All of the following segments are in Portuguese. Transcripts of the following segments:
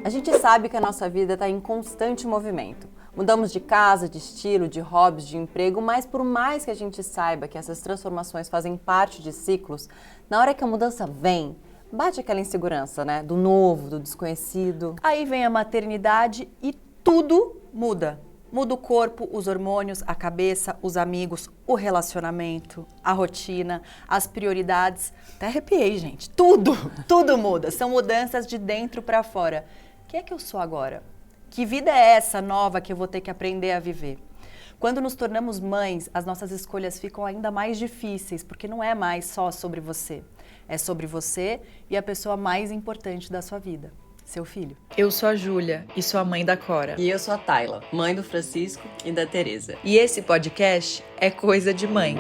A gente sabe que a nossa vida está em constante movimento. Mudamos de casa, de estilo, de hobbies, de emprego, mas por mais que a gente saiba que essas transformações fazem parte de ciclos, na hora que a mudança vem, bate aquela insegurança, né? Do novo, do desconhecido. Aí vem a maternidade e tudo muda. Muda o corpo, os hormônios, a cabeça, os amigos, o relacionamento, a rotina, as prioridades. Até arrepiei, gente. Tudo muda. São mudanças de dentro para fora. Quem é que eu sou agora? Que vida é essa nova que eu vou ter que aprender a viver? Quando nos tornamos mães, as nossas escolhas ficam ainda mais difíceis, porque não é mais só sobre você. É sobre você e a pessoa mais importante da sua vida, seu filho. Eu sou a Júlia e sou a mãe da Cora. E eu sou a Tayla, mãe do Francisco e da Tereza. E esse podcast é Coisa de Mãe.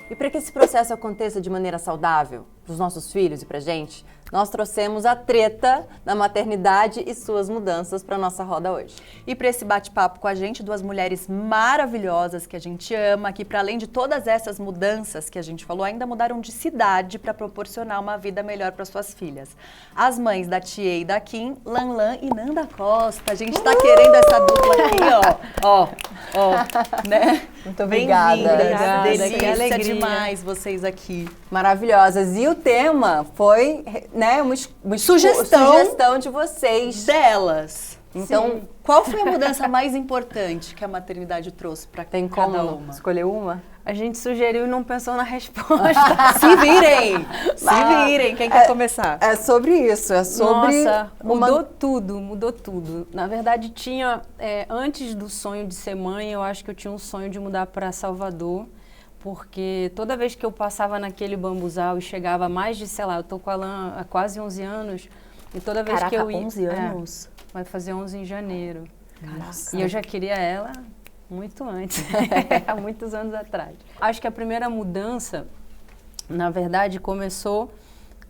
E para que esse processo aconteça de maneira saudável para os nossos filhos e para a gente, nós trouxemos a treta da maternidade e suas mudanças para a nossa roda hoje. E para esse bate-papo com a gente, duas mulheres maravilhosas que a gente ama, que para além de todas essas mudanças que a gente falou, ainda mudaram de cidade para proporcionar uma vida melhor para suas filhas. As mães da Tia e da Kim, Lanlan e Nanda Costa. A gente tá querendo essa dupla aqui, ó, né? Muito obrigada. Bem-vindas. Que Delícia alegria. demais vocês aqui. Maravilhosas. E o tema foi, né, uma sugestão de vocês. Delas. Então, Sim. Qual foi a mudança mais importante que a maternidade trouxe para cada como uma? escolher uma? A gente sugeriu e não pensou na resposta. Se virem. Quem quer começar? É sobre isso, é sobre... Nossa, mudou tudo. Na verdade, antes do sonho de ser mãe, eu acho que eu tinha um sonho de mudar para Salvador, porque toda vez que eu passava naquele bambuzal e chegava a mais de, sei lá, eu tô com a Alan há quase 11 anos, e toda vez que eu ia... 11 anos? Vai fazer 11 em janeiro. Caraca. E eu já queria ela muito antes, há muitos anos atrás. Acho que a primeira mudança, na verdade, começou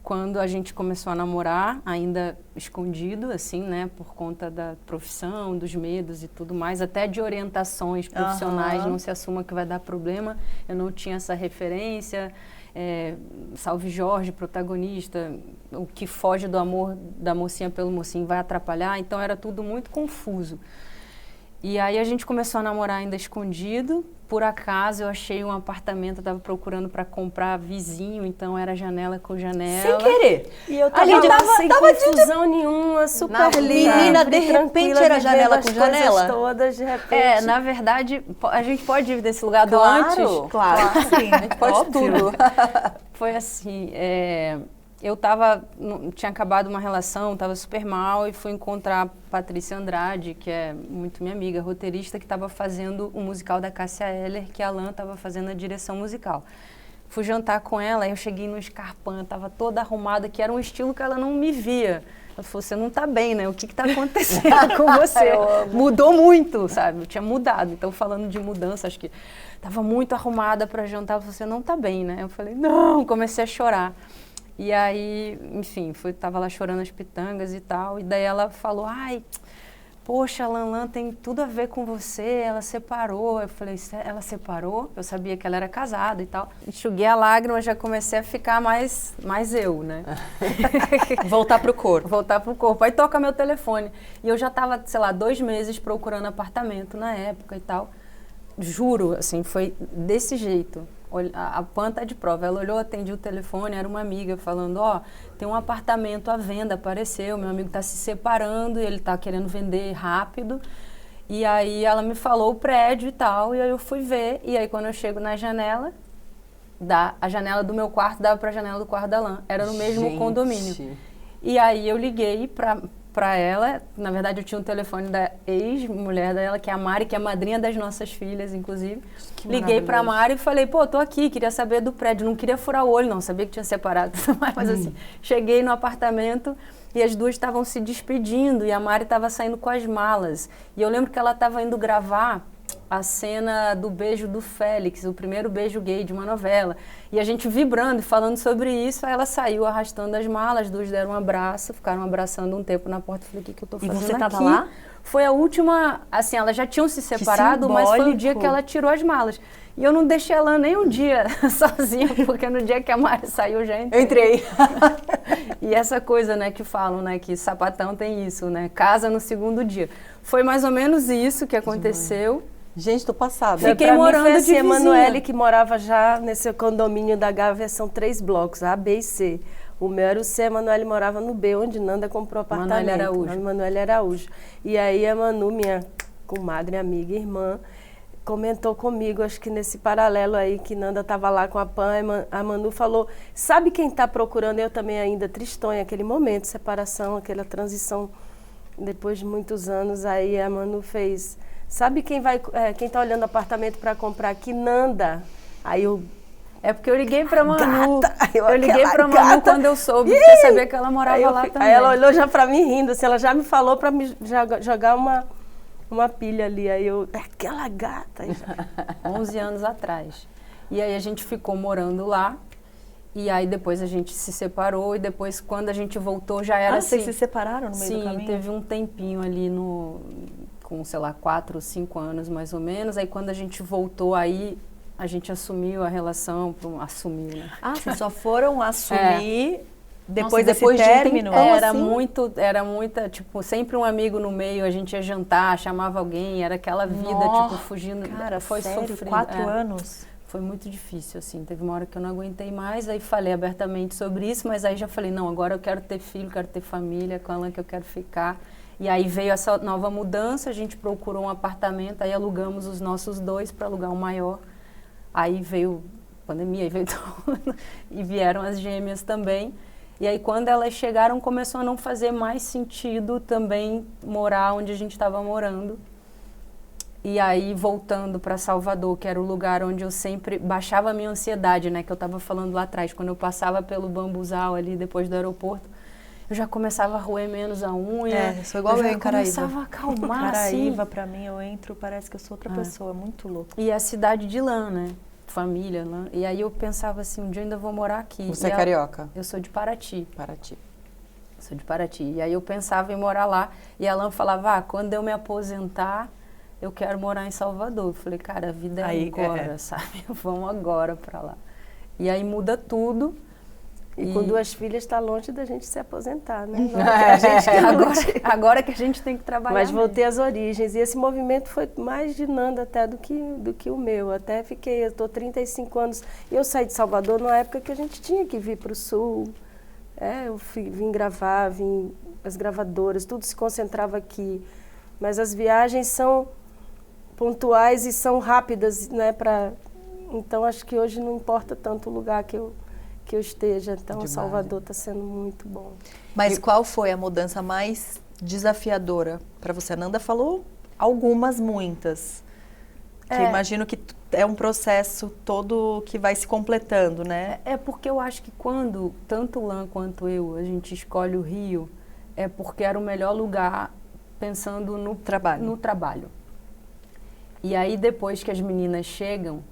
quando a gente começou a namorar, ainda escondido, assim, né, por conta da profissão, dos medos e tudo mais, até de orientações profissionais, não se assuma que vai dar problema, eu não tinha essa referência, Salve Jorge, protagonista, o que foge do amor da mocinha pelo mocinho vai atrapalhar, então era tudo muito confuso. E aí a gente começou a namorar ainda escondido. Por acaso eu achei um apartamento, eu estava procurando para comprar vizinho, então era janela com janela. Sem querer. E eu tava sem confusão nenhuma, super linda. Menina, de repente era janela com janela? Todas, de repente. Na verdade, a gente pode ir desse lugar do antes? Claro, sim. A gente pode tudo. Foi assim, tinha acabado uma relação, estava super mal e fui encontrar a Patrícia Andrade, que é muito minha amiga, roteirista, que estava fazendo o musical da Cássia Eller, que a Alan estava fazendo a direção musical. Fui jantar com ela, aí eu cheguei no Scarpin, estava toda arrumada, que era um estilo que ela não me via. Ela falou, você não está bem, né? O que está acontecendo com você? Mudou muito, sabe? Eu tinha mudado. Então, falando de mudança, acho que estava muito arrumada para jantar. Você não está bem, né? Eu falei, não, comecei a chorar. E aí, enfim, tava lá chorando as pitangas e tal, e daí ela falou, poxa, a Lanlan tem tudo a ver com você, ela separou. Eu falei, ela separou? Eu sabia que ela era casada e tal. Enxuguei a lágrima, já comecei a ficar mais eu, né? Voltar pro corpo. Aí toca meu telefone. E eu já tava, sei lá, 2 meses procurando apartamento na época e tal. Juro, assim, foi desse jeito. A Pan tá de prova. Ela olhou, atendi o telefone, era uma amiga falando, tem um apartamento à venda, apareceu, meu amigo tá se separando e ele tá querendo vender rápido. E aí ela me falou o prédio e tal, e aí eu fui ver. E aí quando eu chego na janela, a janela do meu quarto dava pra janela do quarto da Alan. Era no mesmo condomínio. E aí eu liguei pra ela, na verdade eu tinha um telefone da ex-mulher dela, que é a Mari, que é a madrinha das nossas filhas, inclusive. Liguei pra Mari e falei, tô aqui, queria saber do prédio, não queria furar o olho não, sabia que tinha separado, mas assim, cheguei no apartamento e as duas estavam se despedindo e a Mari estava saindo com as malas. E eu lembro que ela estava indo gravar a cena do beijo do Félix, o primeiro beijo gay de uma novela. E a gente vibrando e falando sobre isso, aí ela saiu arrastando as malas, as duas deram um abraço, ficaram abraçando um tempo na porta. Falei, o que eu tô fazendo aqui? E você tava lá? Foi a última, assim, elas já tinham se separado, mas foi o dia que ela tirou as malas. E eu não deixei a Lan nem um dia sozinha, porque no dia que a Mari saiu, já Eu entrei. E essa coisa, né, que falam, né, que sapatão tem isso, né, casa no segundo dia. Foi mais ou menos isso que aconteceu. Gente, tô passada. Fiquei Pra mim morando foi de assim, a vizinha. Emanuele que morava já nesse condomínio da Gávea, são 3 blocos, A, B e C. O meu era o C, a Emanuele morava no B, onde Nanda comprou apartamento. Emanuele Araújo. A Emanuele Araújo. E aí a Manu, minha comadre, amiga, irmã, comentou comigo, acho que nesse paralelo aí, que Nanda estava lá com a Pan, a Manu falou, sabe quem está procurando? Eu também ainda tristonha, aquele momento, separação, aquela transição, depois de muitos anos, aí a Manu fez, sabe quem está olhando apartamento para comprar aqui? Nanda. Aí eu, É porque eu liguei pra Manu. Gata, eu liguei aquela pra Manu gata. quando eu soube, porque eu sabia que ela morava aí, lá também. aí ela olhou já para mim rindo, assim, ela já me falou para me jogar uma pilha ali, aí eu, aquela gata. Aí já. 11 anos atrás. E aí a gente ficou morando lá, e aí depois a gente se separou, e depois quando a gente voltou já era assim. Vocês se separaram no meio do Sim, caminho? teve um tempinho ali com, sei lá, 4, 5 anos mais ou menos, aí quando a gente voltou aí, a gente assumiu a relação, assumiu, né? Ah, vocês só foram assumir depois Nossa, desse depois de um término? tempão. Era muita, tipo, sempre um amigo no meio, a gente ia jantar, chamava alguém, era aquela vida, Nossa, tipo, fugindo. Cara, foi sério, sofrido. 4 é. anos? Foi muito difícil, assim. Teve uma hora que eu não aguentei mais, aí falei abertamente sobre isso, mas aí já falei, não, agora eu quero ter filho, quero ter família, com a Alan que eu quero ficar. E aí veio essa nova mudança, a gente procurou um apartamento, aí alugamos os nossos 2 para alugar um maior. Aí veio pandemia, aí veio tudo, e vieram as gêmeas também. E aí quando elas chegaram, começou a não fazer mais sentido também morar onde a gente estava morando. E aí, voltando para Salvador, que era o lugar onde eu sempre baixava a minha ansiedade, né? Que eu estava falando lá atrás. Quando eu passava pelo Bambuzal ali, depois do aeroporto, eu já começava a roer menos a unha. É, sou igual eu em Caraíva. Começava a acalmar, Caraíva, assim. pra mim, eu entro, parece que eu sou outra pessoa, muito louco. E a cidade de Lã, né? Família, Lã. E aí eu pensava assim, um dia eu ainda vou morar aqui. Você E é carioca? Eu sou de Paraty. Paraty. Sou de Paraty. E aí eu pensava em morar lá. E a Lã falava, quando eu me aposentar, eu quero morar em Salvador. Eu falei, cara, a vida é Aí, agora, sabe? Vamos agora pra lá. E aí muda tudo. E com 2 filhas está longe da gente se aposentar, né? Agora que a gente tem que trabalhar. Mas mesmo. voltei às origens. E esse movimento foi mais de Nanda até do que o meu. Até fiquei, eu estou 35 anos. E eu saí de Salvador numa época que a gente tinha que vir para o Sul. Eu vim gravar, as gravadoras, tudo se concentrava aqui. Mas as viagens são pontuais e são rápidas, né? Então acho que hoje não importa tanto o lugar que eu esteja. Então, Salvador está sendo muito bom. Mas qual foi a mudança mais desafiadora para você? A Nanda falou algumas, muitas. Que imagino que é um processo todo que vai se completando, né? É porque eu acho que quando tanto Lã quanto eu, a gente escolhe o Rio, é porque era o melhor lugar pensando no trabalho. E aí, depois que as meninas chegam,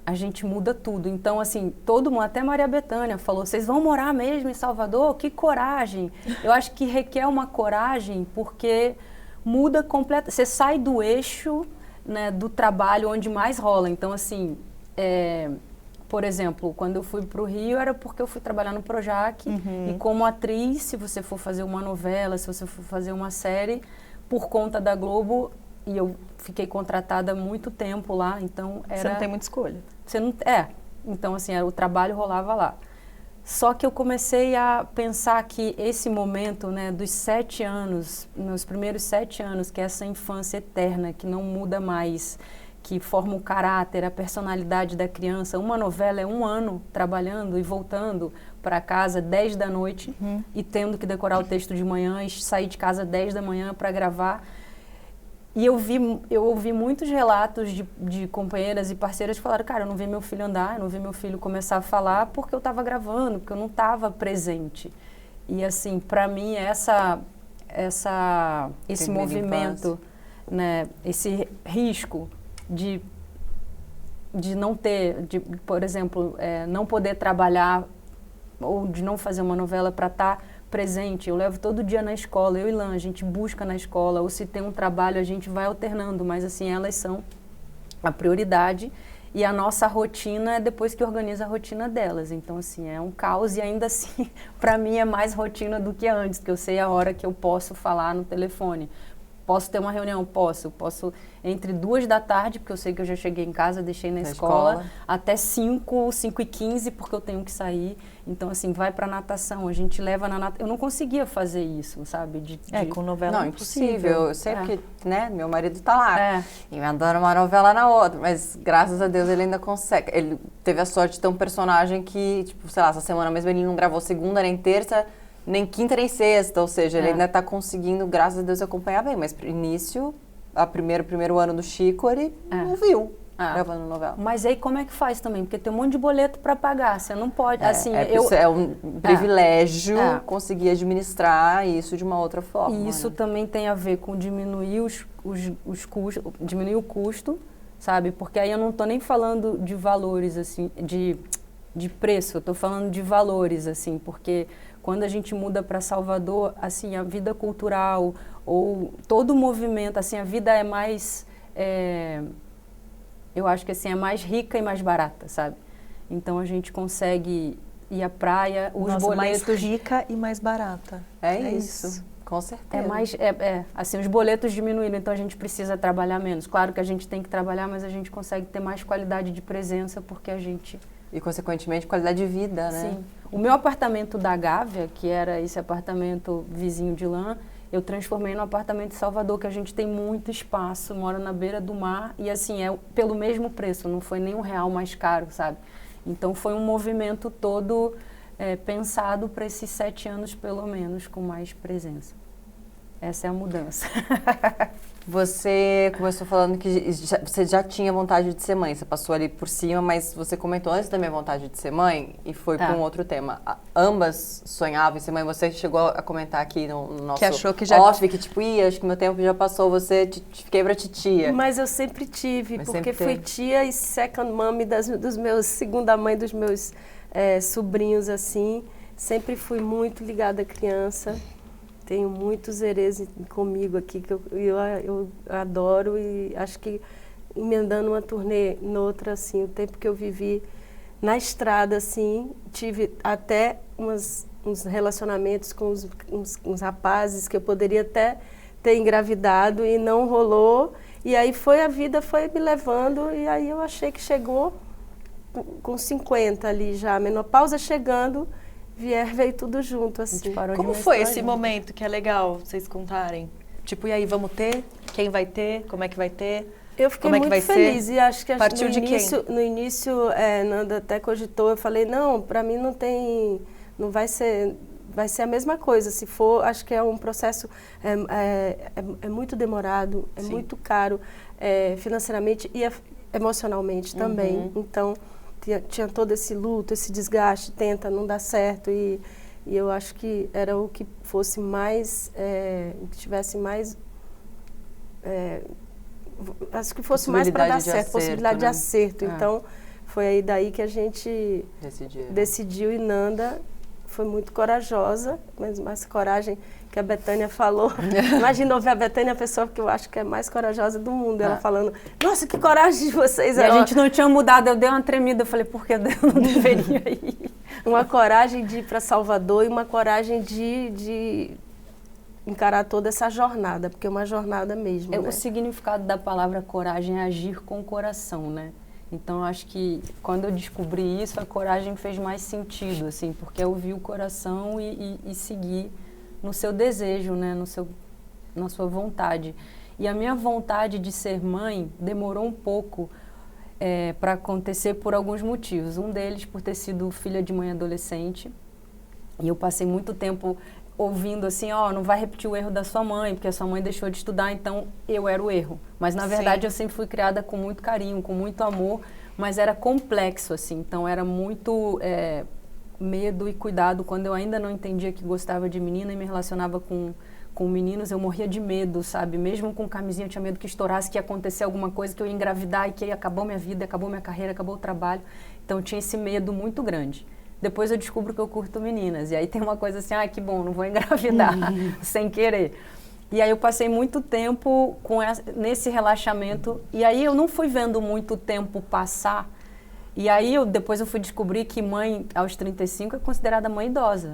a gente muda tudo. Então, assim, todo mundo, até Maria Bethânia falou, vocês vão morar mesmo em Salvador? Que coragem! Eu acho que requer uma coragem, porque muda completamente. Você sai do eixo, né, do trabalho onde mais rola. Então, assim, por exemplo, quando eu fui para o Rio, era porque eu fui trabalhar no Projac. E como atriz, se você for fazer uma novela, se você for fazer uma série, por conta da Globo, e eu fiquei contratada há muito tempo lá, então era... Você não tem muita escolha. Então, assim, o trabalho rolava lá. Só que eu comecei a pensar que esse momento, né, dos 7 anos, meus primeiros 7 anos, que é essa infância eterna, que não muda mais, que forma o caráter, a personalidade da criança. Uma novela é 1 ano trabalhando e voltando para casa 10 da noite e tendo que decorar o texto de manhã e sair de casa 10 da manhã para gravar. E eu ouvi muitos relatos de companheiras e parceiras que falaram, cara, eu não vi meu filho andar, eu não vi meu filho começar a falar porque eu estava gravando, porque eu não estava presente. E assim, para mim, esse movimento, né, esse risco de não ter, por exemplo, não poder trabalhar ou de não fazer uma novela para estar presente. Eu levo todo dia na escola, eu e Lã, a gente busca na escola, ou se tem um trabalho a gente vai alternando, mas assim, elas são a prioridade. E a nossa rotina é depois que organiza a rotina delas. Então, assim, é um caos e ainda assim, para mim é mais rotina do que antes, porque eu sei a hora que eu posso falar no telefone. Posso ter uma reunião? Posso entre 2 da tarde, porque eu sei que eu já cheguei em casa, deixei na escola, até 5h15, porque eu tenho que sair. Então, assim, vai pra natação, a gente leva na natação. Eu não conseguia fazer isso, sabe? Com novela não, impossível. Eu sei porque, né, meu marido tá lá, emendando uma novela na outra, mas graças a Deus ele ainda consegue. Ele teve a sorte de ter um personagem que, tipo, sei lá, essa semana mesmo ele não gravou segunda nem terça, nem quinta nem sexta, ou seja, ele ainda tá conseguindo, graças a Deus, acompanhar bem, mas pro início, primeiro ano do Chico, ele não viu gravando novela. Mas aí como é que faz também? Porque tem um monte de boleto para pagar, você não pode, assim... É um privilégio conseguir administrar isso de uma outra forma. E isso também tem a ver com diminuir os custos, diminuir o custo, sabe? Porque aí eu não tô nem falando de valores, assim, de preço, eu tô falando de valores, assim, porque... Quando a gente muda para Salvador, assim, a vida cultural ou todo o movimento, assim, a vida é mais, eu acho que assim, é mais rica e mais barata, sabe? Então a gente consegue ir à praia, os boletos... mais rica e mais barata. É isso. Com certeza. Assim, os boletos diminuíram, então a gente precisa trabalhar menos. Claro que a gente tem que trabalhar, mas a gente consegue ter mais qualidade de presença porque a gente... E, consequentemente, qualidade de vida, né? Sim. O meu apartamento da Gávea, que era esse apartamento vizinho de lã, eu transformei no apartamento de Salvador, que a gente tem muito espaço, mora na beira do mar e, assim, é pelo mesmo preço, não foi nem R$1 mais caro, sabe? Então, foi um movimento todo pensado para esses 7 anos, pelo menos, com mais presença. Essa é a mudança. Você começou falando que você já tinha vontade de ser mãe, você passou ali por cima, mas você comentou antes da minha vontade de ser mãe e foi para um outro tema. Ambas sonhavam em ser mãe, você chegou a comentar aqui no nosso que achou que já... off, que tipo, acho que meu tempo já passou, fiquei pra titia. Mas eu sempre tive, porque sempre fui tia e second mommy dos meus, segunda mãe dos meus sobrinhos, assim. Sempre fui muito ligada à criança. Tenho muitos herês comigo aqui que eu adoro e acho que emendando uma turnê noutra, assim, o tempo que eu vivi na estrada, assim, tive até uns relacionamentos com uns rapazes que eu poderia até ter engravidado e não rolou. E aí a vida foi me levando e aí eu achei que chegou com 50 ali já, a menopausa chegando, veio tudo junto, assim. Como foi esse momento que é legal vocês contarem? Tipo, e aí, vamos ter? Quem vai ter? Como é que vai ter? Eu fiquei muito feliz e acho que partiu de quem? No início, Nanda até cogitou, eu falei, não, para mim não vai ser a mesma coisa. Se for, acho que é um processo, é muito demorado, é muito caro, financeiramente e emocionalmente também. Então, tinha todo esse luto, esse desgaste, tenta, não dá certo e eu acho que era o que fosse mais, que tivesse mais, acho que fosse mais para dar certo, possibilidade de acerto. Então, foi aí daí que a gente decidiu e Nanda foi muito corajosa, mas mais coragem que a Bethânia falou. Imagina ouvir a Bethânia, a pessoa que eu acho que é a mais corajosa do mundo, ela falando, nossa, que coragem de vocês. E a gente não tinha mudado, eu dei uma tremida, eu falei, por que eu não deveria ir? Uma coragem de ir para Salvador e uma coragem de encarar toda essa jornada, porque é uma jornada mesmo, né? O significado da palavra coragem é agir com o coração, né? Então, eu acho que quando eu descobri isso, a coragem fez mais sentido, assim, porque eu vi o coração e seguir no seu desejo, né? Na sua vontade. E a minha vontade de ser mãe demorou um pouco para acontecer por alguns motivos. Um deles por ter sido filha de mãe adolescente. E eu passei muito tempo ouvindo assim, não vai repetir o erro da sua mãe, porque a sua mãe deixou de estudar, então eu era o erro. Mas, na verdade, eu sempre fui criada com muito carinho, com muito amor, mas era complexo, assim. Então, era muito medo e cuidado. Quando eu ainda não entendia que gostava de menina e me relacionava com meninos, eu morria de medo, sabe? Mesmo com camisinha, eu tinha medo que estourasse, que ia acontecer alguma coisa, que eu ia engravidar e que acabou minha vida, acabou minha carreira, acabou o trabalho. Então, eu tinha esse medo muito grande. Depois eu descubro que eu curto meninas. E aí tem uma coisa assim, que bom, não vou engravidar sem querer. E aí eu passei muito tempo nesse relaxamento. E aí eu não fui vendo muito tempo passar. E aí depois eu fui descobrir que mãe aos 35 é considerada mãe idosa.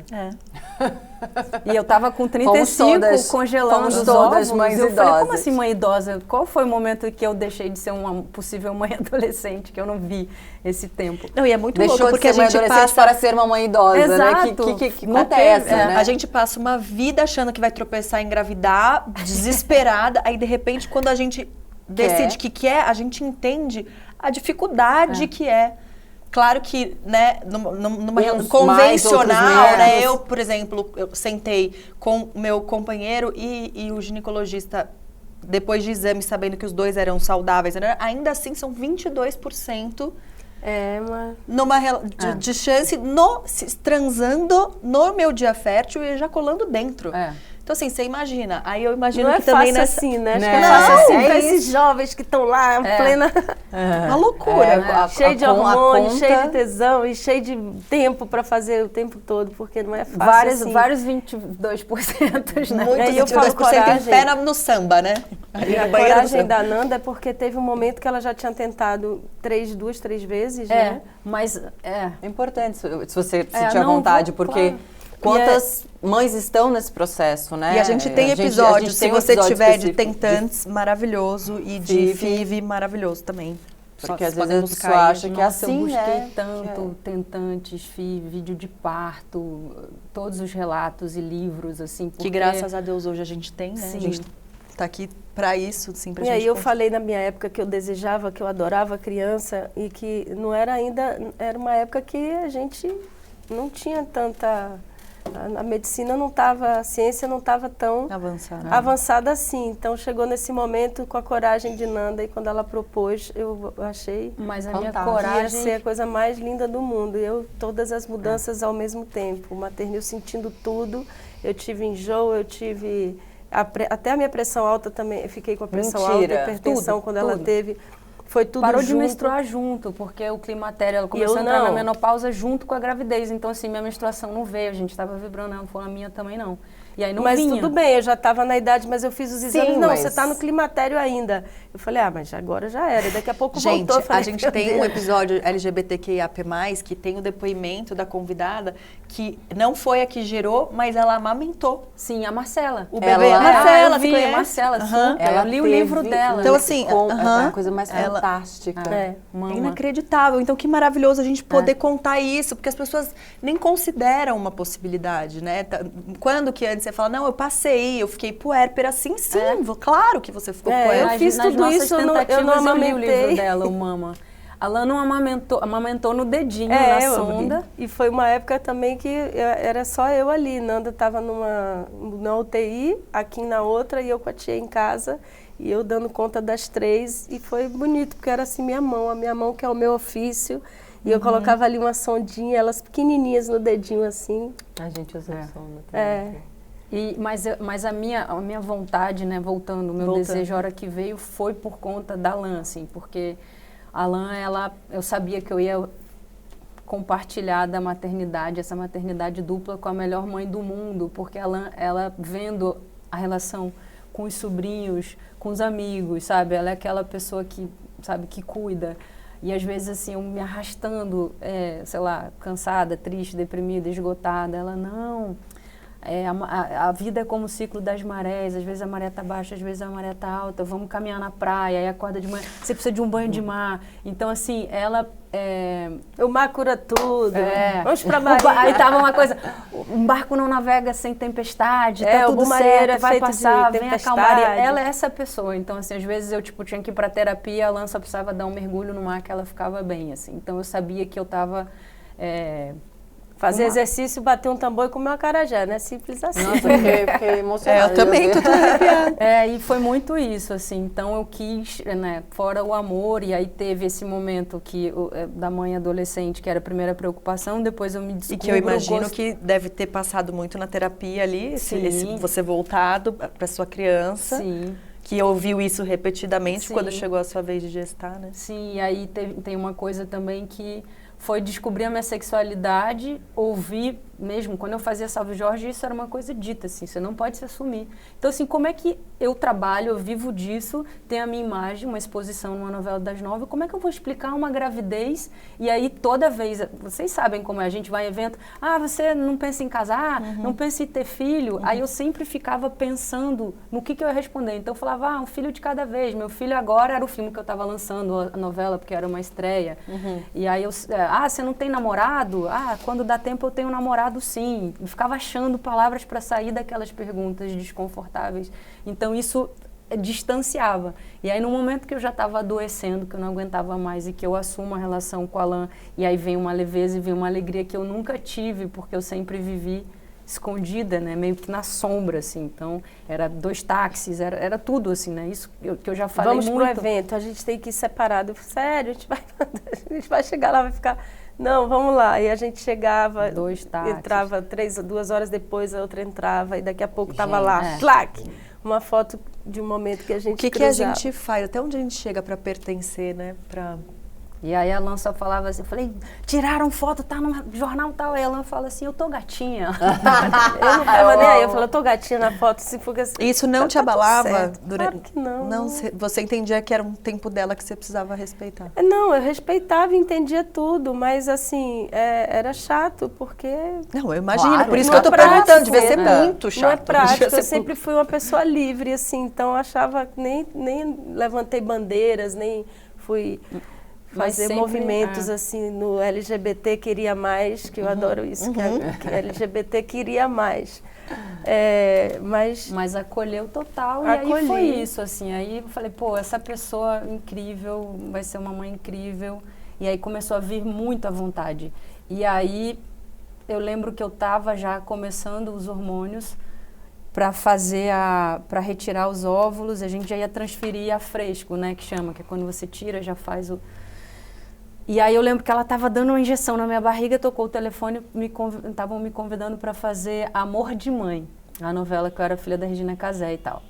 E eu tava com 35 congelando fomos os todas ovos. mães Eu falei, como idosas. assim mãe idosa? Qual foi o momento que eu deixei de ser uma possível mãe adolescente, que eu não vi esse tempo? Não, e é muito Deixou louco, de porque ser a mãe gente adolescente passa... para ser uma mãe idosa, Exato. né? Que Não acontece, teve, né? A gente passa uma vida achando que vai tropeçar, engravidar, desesperada, aí de repente quando a gente decide que quer, a gente entende a dificuldade que é. Claro que, né, numa Uns convencional, mais, né, outros eu, por exemplo, eu sentei com o meu companheiro e o ginecologista, depois de exame, sabendo que os dois eram saudáveis, né, ainda assim são 22% de chance transando no meu dia fértil e ejaculando dentro. Então, assim, você imagina. Aí eu imagino não que é também fácil nessa... assim, né? Acho Não, que é fácil assim é para isso. esses jovens que estão lá, plena... Uma loucura. cheio de a hormônios, conta- cheio de tesão e cheio de tempo para fazer o tempo todo, porque não é fácil assim. Vários 22%, né? Muito, E eu falo 22% em coragem. pé no samba, né? E a coragem da Nanda é porque teve um momento que ela já tinha tentado 2, 3 vezes, né? Mas É importante se você sentir não, à vontade, vou- porque claro. quantas mães estão nesse processo, né? E a gente tem A gente episódios, tem se um você episódio tiver de específico tentantes, maravilhoso, e de FIV. FIV, maravilhoso também. Porque Vocês às podem vezes a buscar pessoa aí. acha que é Nossa, eu assim, busquei né? tanto tentantes, vídeo de parto, todos os relatos e livros, assim, porque... Que graças a Deus hoje a gente tem, né? Sim. A gente tá aqui pra isso, assim, pra E gente... aí eu falei na minha época que eu desejava, que eu adorava criança e que não era ainda, era uma época que a gente não tinha tanta, a medicina não estava, a ciência não estava tão avançada assim. Então chegou nesse momento com a coragem de Nanda e quando ela propôs, eu achei Mas a minha Fantástico. que ia coragem... ser a coisa mais linda do mundo. E eu, todas as mudanças ao mesmo tempo, o maternil sentindo tudo, eu tive enjoo, eu tive... até a minha pressão alta também, eu fiquei com a pressão Mentira. alta, hipertensão Tudo, quando ela tudo. teve, foi tudo Parou junto. de menstruar junto, porque o climatério, ela começou eu a entrar na não. menopausa junto com a gravidez. Então, assim, minha menstruação não veio, a gente estava vibrando, ela não foi a minha também não. E aí não Mas vinha. tudo bem, eu já estava na idade, mas eu fiz os exames. Sim, Não, mas- você está no climatério ainda. Eu falei, mas agora já era. Daqui a pouco Gente, voltou. Eu falei, a gente meu tem um Deus. episódio LGBTQIAP+, que tem o depoimento da convidada, que não foi a que gerou, mas ela amamentou Sim, a Marcela. o Ela- bebê. A Marcela, eu você vi, a conhece? Marcela, Aham. super. Eu li o livro dela. Então, assim, é aham. a coisa mais Ela- fantástica. É. Mama. É inacreditável. Então, que maravilhoso a gente poder contar isso, porque as pessoas nem consideram uma possibilidade, né? Quando que antes você fala, não, eu passei, eu fiquei puérpera, sim, claro que você ficou puérpera. eu fiz tudo nossas isso, eu não tentativas, li o amamentei. livro dela, o Mama. Ela não amamentou no dedinho, É, na eu sonda. E foi uma época também que era só eu ali. Nanda estava na UTI, aqui na outra, e eu com a tia em casa. E eu dando conta das 3. E foi bonito, porque era assim a minha mão que é o meu ofício. E eu colocava ali uma sondinha, elas pequenininhas no dedinho assim. A gente usa o som É. Mas a minha vontade, né, voltando, o meu desejo, a hora que veio, foi por conta da Lan, assim, porque a Lan, eu sabia que eu ia compartilhar da maternidade, essa maternidade dupla com a melhor mãe do mundo, porque a Lan, ela vendo a relação com os sobrinhos, com os amigos, sabe? Ela é aquela pessoa que, sabe, que cuida. E às vezes, assim, eu me arrastando, sei lá, cansada, triste, deprimida, esgotada. Ela, não, a vida é como o ciclo das marés. Às vezes a maré está baixa, às vezes a maré está alta. Vamos caminhar na praia, aí acorda de manhã. Você precisa de um banho de mar. Então, assim, ela... O mar cura tudo. Vamos pra Bahia. Aí tava uma coisa, um barco não navega sem tempestade, tá o tudo bumareiro certo, é vai feito passar, de vem tempestade. acalmar. Ela é essa pessoa, então assim, às vezes eu tinha que ir pra terapia, a Lan só precisava dar um mergulho no mar que ela ficava bem, assim. Então eu sabia que eu tava... Fazer exercício, bater um tambor e comer uma acarajé, né? Simples assim. Nossa, fiquei emocionada. Eu também, tô arrepiada. E foi muito isso, assim, então eu quis, né, fora o amor, e aí teve esse momento da mãe adolescente, que era a primeira preocupação, depois eu me descubro... E que eu imagino que deve ter passado muito na terapia ali, você voltado para sua criança, Sim. que ouviu isso repetidamente Sim. quando chegou a sua vez de gestar, né? Sim, e aí tem uma coisa também que foi descobrir a minha sexualidade, ouvir mesmo quando eu fazia Salve Jorge, isso era uma coisa dita, assim, você não pode se assumir. Então, assim, como é que eu trabalho, eu vivo disso, tenho a minha imagem, uma exposição numa novela das 9, como é que eu vou explicar uma gravidez? E aí, toda vez, vocês sabem como é, a gente vai em evento, você não pensa em casar, não pensa em ter filho? Aí eu sempre ficava pensando no que eu ia responder. Então, eu falava, um filho de cada vez. Meu filho agora era o filme que eu estava lançando, a novela, porque era uma estreia. E aí, você não tem namorado? Quando dá tempo eu tenho namorado sim. E ficava achando palavras para sair daquelas perguntas desconfortáveis. Então isso distanciava. E aí no momento que eu já estava adoecendo, que eu não aguentava mais e que eu assumo a relação com o Alan, e aí vem uma leveza e vem uma alegria que eu nunca tive, porque eu sempre vivi escondida, né, meio que na sombra, assim. Então, era 2 táxis, era tudo, assim, né, isso que eu já falei muito. Vamos pro evento, a gente tem que ir separado. Eu falei, sério, a gente vai chegar lá, vai ficar... Não, vamos lá. E a gente chegava, 2 táxis. entrava 2 horas depois, a outra entrava, e daqui a pouco estava lá, clac, uma foto de um momento que a gente O que a gente faz? Até onde a gente chega para pertencer, né? E aí a Alan só falava assim, eu falei, tiraram foto, tá no jornal tal. Aí a Alan fala assim, eu tô gatinha. Eu não tava nem aí, eu falei, eu tô gatinha na foto. Assim, isso não te abalava? Claro que não. Você entendia que era um tempo dela que você precisava respeitar? Não, eu respeitava e entendia tudo, mas assim, era chato, porque... Não, eu imagino, Claro, por isso não que eu tô é prático, perguntando, devia ser muito chato. Não é prático, Devia eu ser sempre fui uma pessoa livre, assim, então eu achava que nem levantei bandeiras, nem fui... fazer sempre, movimentos assim no LGBT queria mais, que eu adoro isso, que LGBT queria mais. Mas acolheu total e acolhi. aí foi isso, assim. Aí eu falei, essa pessoa incrível, vai ser uma mãe incrível. E aí começou a vir muito à vontade. E aí eu lembro que eu estava já começando os hormônios para retirar os óvulos, a gente já ia transferir a fresco, né, que chama, que é quando você tira, já faz o... E aí eu lembro que ela estava dando uma injeção na minha barriga, tocou o telefone, estavam me convidando para fazer Amor de Mãe, a novela que eu era filha da Regina Casé e tal.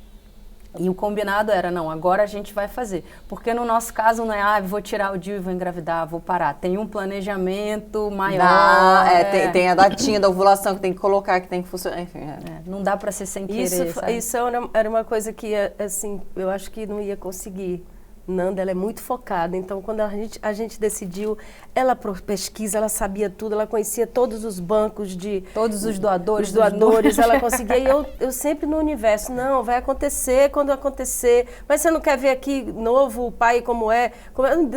E o combinado era, não, agora a gente vai fazer. Porque no nosso caso não é, vou tirar o DIU e vou engravidar, vou parar. Tem um planejamento maior. Tem a datinha da ovulação que tem que colocar, que tem que funcionar, enfim. Não dá para ser sem querer, isso era uma coisa que, assim, eu acho que não ia conseguir. Nanda, ela é muito focada, então quando a gente decidiu, ela pesquisa, ela sabia tudo, ela conhecia todos os bancos de... Todos os doadores. Ela conseguia, e eu sempre no universo, não, vai acontecer quando acontecer, mas você não quer ver aqui novo o pai como é?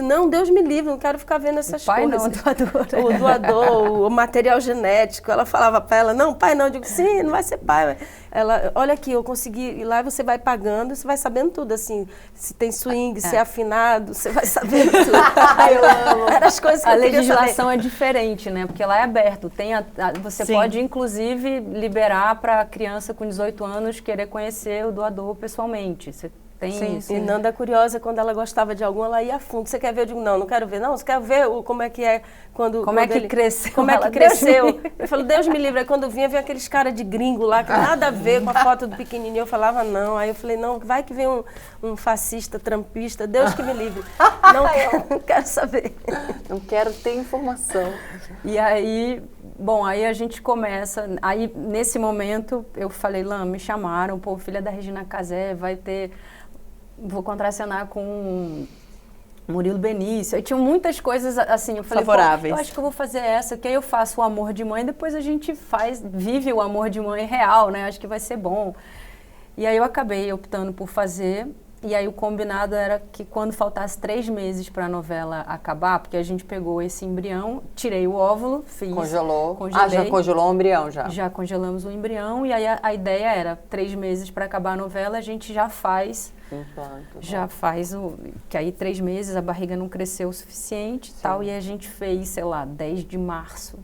Não, Deus me livre, não quero ficar vendo essas pai coisas. Não, doador. O doador, o material genético, ela falava para ela, não, pai não, eu digo, sim, não vai ser pai. Ela, olha aqui, eu consegui ir lá, você vai pagando, você vai sabendo tudo, assim, se tem swing, se é afinado, você vai sabendo tudo. Eu amo. Eram as coisas que a eu queria legislação saber. é diferente, né? Porque lá é aberto. Você Sim. pode, inclusive, liberar para a criança com 18 anos querer conhecer o doador pessoalmente. Você tem isso. E Nanda curiosa, quando ela gostava de algum, ela ia a fundo. Você quer ver? Eu digo, não quero ver. Não, você quer ver como é que é quando... Como é que cresceu? Como é que Ela, cresceu? Eu falo, Deus me livre. Aí quando vinha aqueles caras de gringo lá, que nada a ver com a foto do pequenininho. Eu falava, não. Aí eu falei, não, vai que vem um fascista, trampista. Deus que me livre. Não quero saber. Não quero ter informação. E aí, aí a gente começa. Aí, nesse momento, eu falei, Lã, me chamaram, filha da Regina Casé, vai ter... Vou contracenar com Murilo Benício. Aí tinham muitas coisas assim, eu falei, favoráveis. Eu acho que eu vou fazer essa, que aí eu faço o Amor de Mãe, depois a gente vive o Amor de Mãe real, né? Acho que vai ser bom. E aí eu acabei optando por fazer, e aí o combinado era que quando faltasse 3 meses para a novela acabar, porque a gente pegou esse embrião, tirei o óvulo, fiz... Congelou. Congelei, já congelou o embrião, já? Já congelamos o embrião, e aí a ideia era 3 meses para acabar a novela, a gente já faz... Já faz que aí 3 meses a barriga não cresceu o suficiente e tal, e a gente fez, 10 de março.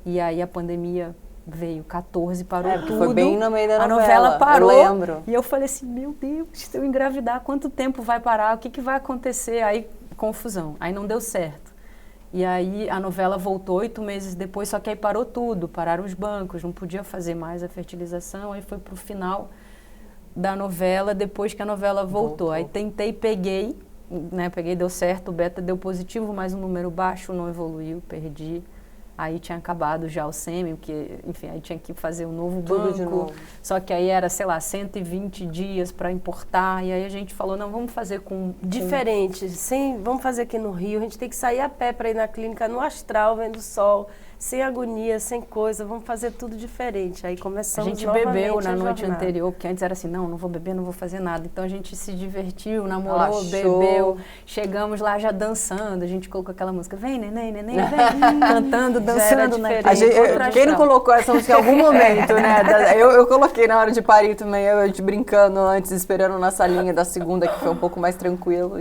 E aí a pandemia veio, 14, parou tudo. Foi bem no meio da novela. A novela parou. Eu lembro. E eu falei assim, meu Deus, se eu engravidar, quanto tempo vai parar? O que vai acontecer? Aí, confusão. Aí não deu certo. E aí a novela voltou 8 meses depois, só que aí parou tudo, pararam os bancos, não podia fazer mais a fertilização, aí foi pro final da novela, depois que a novela voltou. Aí peguei, deu certo, o beta deu positivo, mas um número baixo, não evoluiu, perdi. Aí tinha acabado já o sêmen, porque, enfim, aí tinha que fazer um novo Tudo banco. de novo. Só que aí era, sei lá, 120 dias para importar. E aí a gente falou, não, vamos fazer com... Diferente, vamos fazer aqui no Rio, a gente tem que sair a pé para ir na clínica, no astral, vendo o sol, sem agonia, sem coisa, vamos fazer tudo diferente. Aí A começamos gente novamente bebeu na a noite jornada. anterior, porque antes era assim, não vou beber, não vou fazer nada. Então a gente se divertiu, namorou, Relaxou. bebeu. Chegamos lá já dançando, a gente colocou aquela música, vem neném, neném, vem. Cantando, dançando, né? diferente. Quem não colocou essa música em algum momento, né? Eu coloquei na hora de parir também, a gente brincando antes, esperando na salinha da segunda, que foi um pouco mais tranquilo.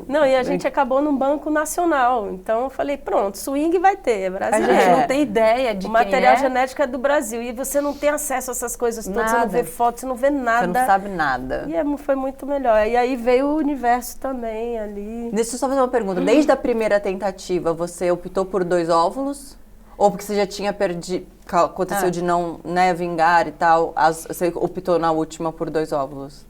Não, e a gente acabou num banco nacional, então eu falei, pronto, swing vai ter, é A brasileiro. gente não tem ideia de O material quem é. genético é do Brasil e você não tem acesso a essas coisas todas, você não Nada. vê fotos, você não vê nada. Você não sabe nada. E foi muito melhor. E aí veio o universo também ali. Deixa eu só fazer uma pergunta. Desde a primeira tentativa, você optou por 2 óvulos? Ou porque você já tinha perdido, aconteceu de não, né, vingar e tal, você optou na última por 2 óvulos?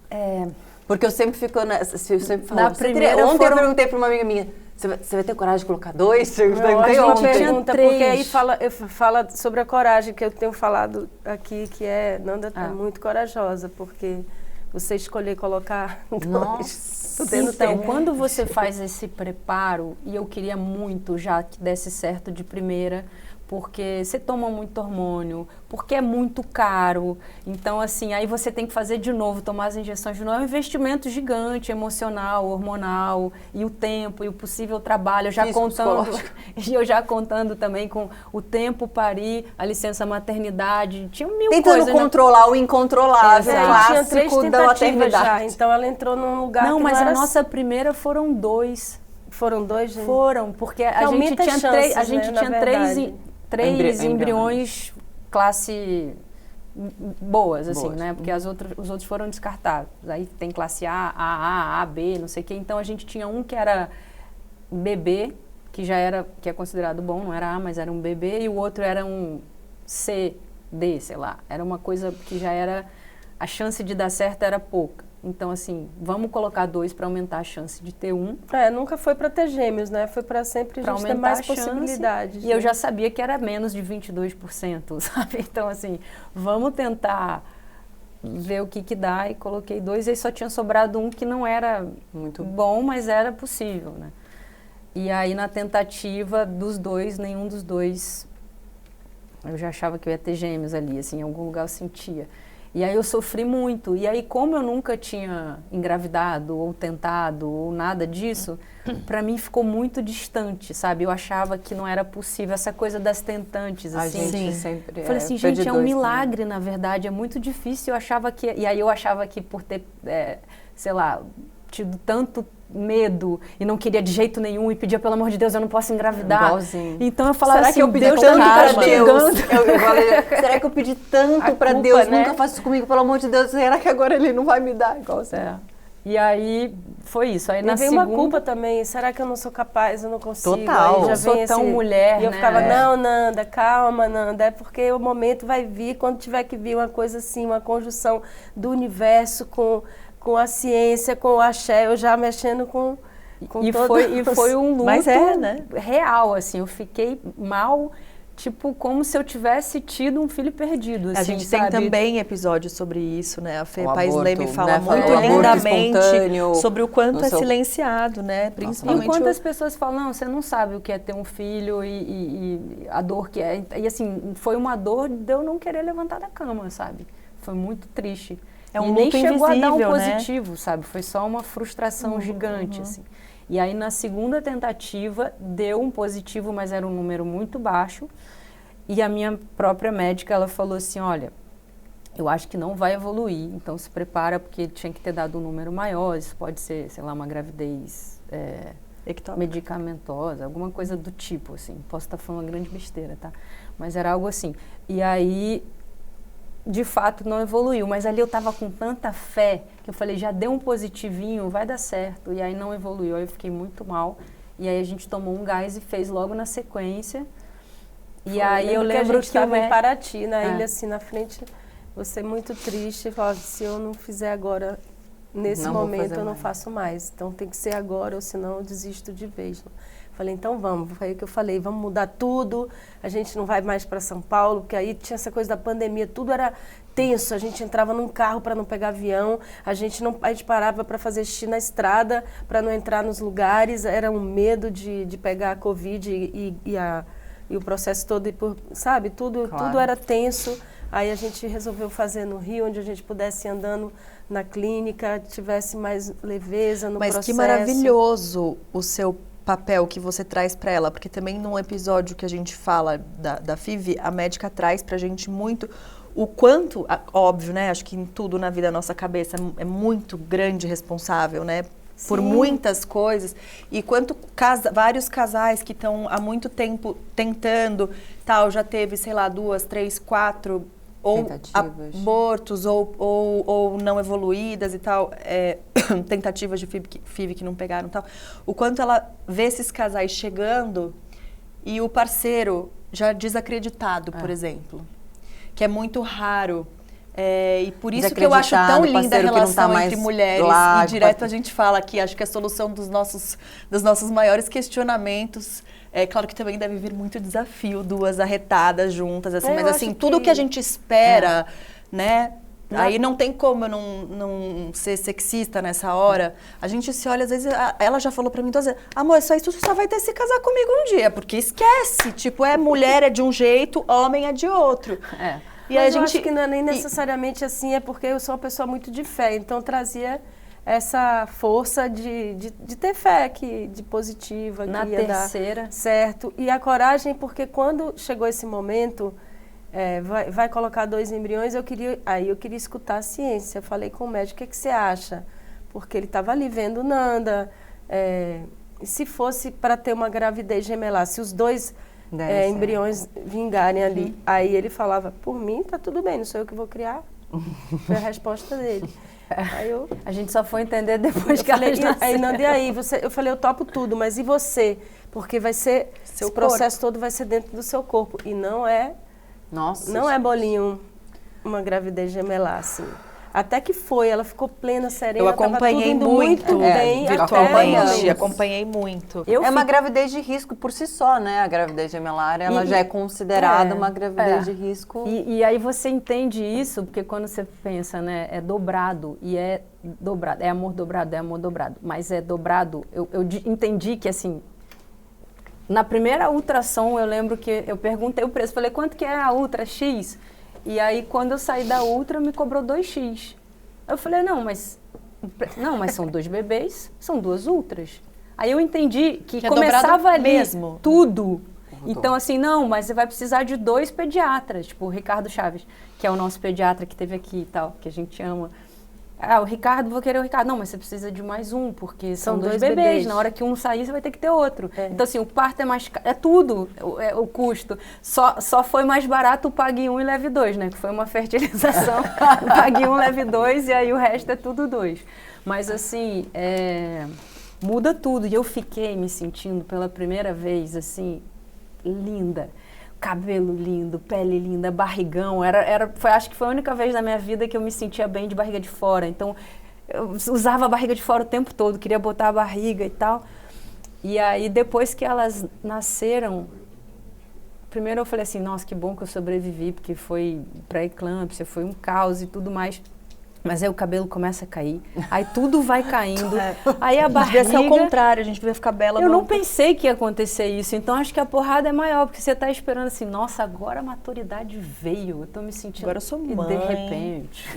Porque eu sempre fico, eu sempre falo, Na primeira ontem foram- eu perguntei pra uma amiga minha, você vai ter coragem de colocar 2? Eu perguntei Ótima ontem. pergunta, Três. porque aí fala sobre a coragem que eu tenho falado aqui, que Nanda é muito corajosa, porque você escolher colocar 2. Nossa. Então, quando você faz esse preparo, e eu queria muito já que desse certo de primeira, porque você toma muito hormônio, porque é muito caro. Então, assim, aí você tem que fazer de novo, tomar as injeções de novo. É um investimento gigante, emocional, hormonal, e o tempo, e o possível trabalho. Eu já Físico, contando, psicológico. e eu já contando também com o tempo parir, a licença maternidade, tinha mil Tentando coisas. né? controlar o incontrolável, Exato. Tinha 3 clássico da tentativas já, maternidade. então ela entrou num lugar Não, que mas não a era nossa primeira foram 2. Foram 2, gente? Foram, porque a gente aumenta as tinha chances, a gente né, tinha na três verdade. embriões classe boas, assim, Boas. né? Porque os outros foram descartados. Aí tem classe A, B, não sei o quê. Então a gente tinha um que era bebê, que é considerado bom, não era A, mas era um bebê, e o outro era um C, D, sei lá. Era uma coisa que já era, a chance de dar certo era pouca. Então, assim, vamos colocar 2 para aumentar a chance de ter um. Nunca foi para ter gêmeos, né? Foi para sempre a Para gente ter aumentar mais a chance, possibilidades. E eu né? já sabia que era menos de 22%, sabe? Então, assim, vamos tentar ver o que dá. E coloquei 2, e aí só tinha sobrado um que não era Muito bom, mas era possível, né? E aí, na tentativa dos 2, nenhum dos 2, eu já achava que eu ia ter gêmeos ali, assim, em algum lugar eu sentia. E aí eu sofri muito. E aí, como eu nunca tinha engravidado ou tentado ou nada disso, para mim ficou muito distante, sabe? Eu achava que não era possível essa coisa das tentantes, A assim. gente sempre Falei assim, perdi gente, é um 2 milagre, na verdade, é muito difícil. Eu achava que... E aí eu achava que por ter, sei lá, tido tanto medo e não queria de jeito nenhum e pedia, pelo amor de Deus, eu não posso engravidar. Igualzinho. Então eu falava Será assim, que eu pedi Deus tanto tá pra me Deus? castigando. Eu falei, será que eu pedi tanto A pra culpa, Deus? né? Nunca faça isso comigo, pelo amor de Deus. Será que agora ele não vai me dar? Igual você. E aí foi isso. Aí E na veio segunda... uma culpa também, será que eu não sou capaz, eu não consigo? Total. Aí já Eu sou vem tão esse- mulher, E eu né? ficava, É. não, Nanda, calma, Nanda, é porque o momento vai vir, quando tiver que vir uma coisa assim, uma conjunção do universo com a ciência, com o axé, eu já mexendo com E todo... foi um luto Mas né? real, assim. Eu fiquei mal, tipo, como se eu tivesse tido um filho perdido, assim, A gente sabe? tem também episódios sobre isso, né? A Fê O Paes aborto, Leme fala né? muito O aborto lindamente espontâneo sobre o quanto no é seu- silenciado, né? Principalmente Enquanto as pessoas falam, não, você não sabe o que é ter um filho e a dor que é. E assim, foi uma dor de eu não querer levantar da cama, sabe? Foi muito triste. É um e nem luto chegou a dar um invisível, né? positivo, sabe? Foi só uma frustração gigante, assim. E aí, na segunda tentativa, deu um positivo, mas era um número muito baixo. E a minha própria médica, ela falou assim, olha, eu acho que não vai evoluir, então se prepara, porque tinha que ter dado um número maior, isso pode ser, sei lá, uma gravidez ectópica. medicamentosa, alguma coisa do tipo, assim. Posso estar falando uma grande besteira, tá? Mas era algo assim. E aí, de fato, não evoluiu. Mas ali eu estava com tanta fé que eu falei, já deu um positivinho, vai dar certo. E aí não evoluiu, aí eu fiquei muito mal. E aí a gente tomou um gás e fez logo na sequência. E aí eu lembro que a gente que estava o em Paraty, na É. ilha, assim, na frente, você muito triste, e falava, se eu não fizer agora, nesse Não vou momento, fazer eu não mais. faço mais. Então tem que ser agora, ou senão eu desisto de vez. Falei, então vamos. Foi aí que eu falei, vamos mudar tudo, a gente não vai mais para São Paulo, porque aí tinha essa coisa da pandemia, tudo era tenso, a gente entrava num carro para não pegar avião, a gente parava para fazer xixi na estrada, para não entrar nos lugares, era um medo de pegar a Covid e o processo todo, sabe, tudo era tenso. Aí a gente resolveu fazer no Rio, onde a gente pudesse ir andando na clínica, tivesse mais leveza no processo. Mas que maravilhoso o seu papel que você traz para ela, porque também num episódio que a gente fala da FIV, a médica traz pra gente muito o quanto, óbvio, né, acho que em tudo na vida a nossa cabeça é muito grande e responsável, né, por muitas coisas, e quanto vários casais que estão há muito tempo tentando, tal, já teve, sei lá, 2, 3, 4 ou abortos ou não evoluídas e tal, tentativas de FIV que não pegaram e tal, o quanto ela vê esses casais chegando e o parceiro já desacreditado, por exemplo, que é muito raro. E por isso que eu acho tão linda a relação entre mulheres. Lá, e direto a gente fala que acho que a solução dos nossos maiores questionamentos, claro que também deve vir muito desafio, duas arretadas juntas, assim, mas assim, tudo que a gente espera, né? Aí não tem como eu não ser sexista nessa hora. A gente se olha, às vezes, ela já falou pra mim, amor, isso aí tu só vai ter que se casar comigo um dia, porque esquece, tipo, mulher é de um jeito, homem é de outro. E mas eu acho que não é nem necessariamente assim, é porque eu sou uma pessoa muito de fé, então trazia essa força de ter fé, de positiva, na que ia terceira. Dar certo. E a coragem, porque quando chegou esse momento, vai colocar 2 embriões, eu queria escutar a ciência. Eu falei com o médico, o que você acha? Porque ele estava ali vendo Nanda, se fosse para ter uma gravidez gemelar, se os 2... embriões vingarem ali. Aí ele falava, por mim tá tudo bem, não sou eu que vou criar. Foi a resposta dele. Aí a gente só foi entender depois que falei, ela eu falei, eu topo tudo, mas e você? Porque vai ser, esse processo todo vai ser dentro do seu corpo. E não é bolinho uma gravidez gemelar, assim. Até que foi, ela ficou plena, serena, eu acompanhei tudo muito bem. Virtualmente, acompanhei muito. Uma gravidez de risco por si só, né? A gravidez gemelar, ela já é considerada uma gravidez de risco. E aí você entende isso, porque quando você pensa, né, é dobrado, e é dobrado, é amor dobrado, mas é dobrado, eu entendi que, assim, na primeira ultrassom, eu lembro que eu perguntei o preço, falei, quanto que é a ultra X? E aí, quando eu saí da ultra, me cobrou 2x. Eu falei, não, mas são 2 bebês, são 2 ultras. Aí eu entendi que começava ali mesmo. Tudo. Então, assim, não, mas você vai precisar de 2 pediatras, tipo o Ricardo Chaves, que é o nosso pediatra que teve aqui e tal, que a gente ama. O Ricardo, vou querer o Ricardo. Não, mas você precisa de mais um, porque são 2 bebês. Na hora que um sair, você vai ter que ter outro. Então, assim, o parto é mais caro. É tudo o custo. Só foi mais barato o pague 1 e leve 2, né? Que foi uma fertilização. Pague 1, leve 2, e aí o resto é tudo 2. Mas, assim, muda tudo. E eu fiquei me sentindo, pela primeira vez, assim, linda. Cabelo lindo, pele linda, barrigão. Acho que foi a única vez na minha vida que eu me sentia bem de barriga de fora. Então, eu usava a barriga de fora o tempo todo, queria botar a barriga e tal. E aí, depois que elas nasceram, primeiro eu falei assim, nossa, que bom que eu sobrevivi, porque foi pré-eclâmpsia, foi um caos e tudo mais. Mas aí o cabelo começa a cair, aí tudo vai caindo, aí a barriga... Devia ser o contrário, a gente devia ficar bela. Eu não pensei que ia acontecer isso, então acho que a porrada é maior, porque você tá esperando assim, nossa, agora a maturidade veio, eu tô me sentindo... Agora eu sou mãe. E de repente...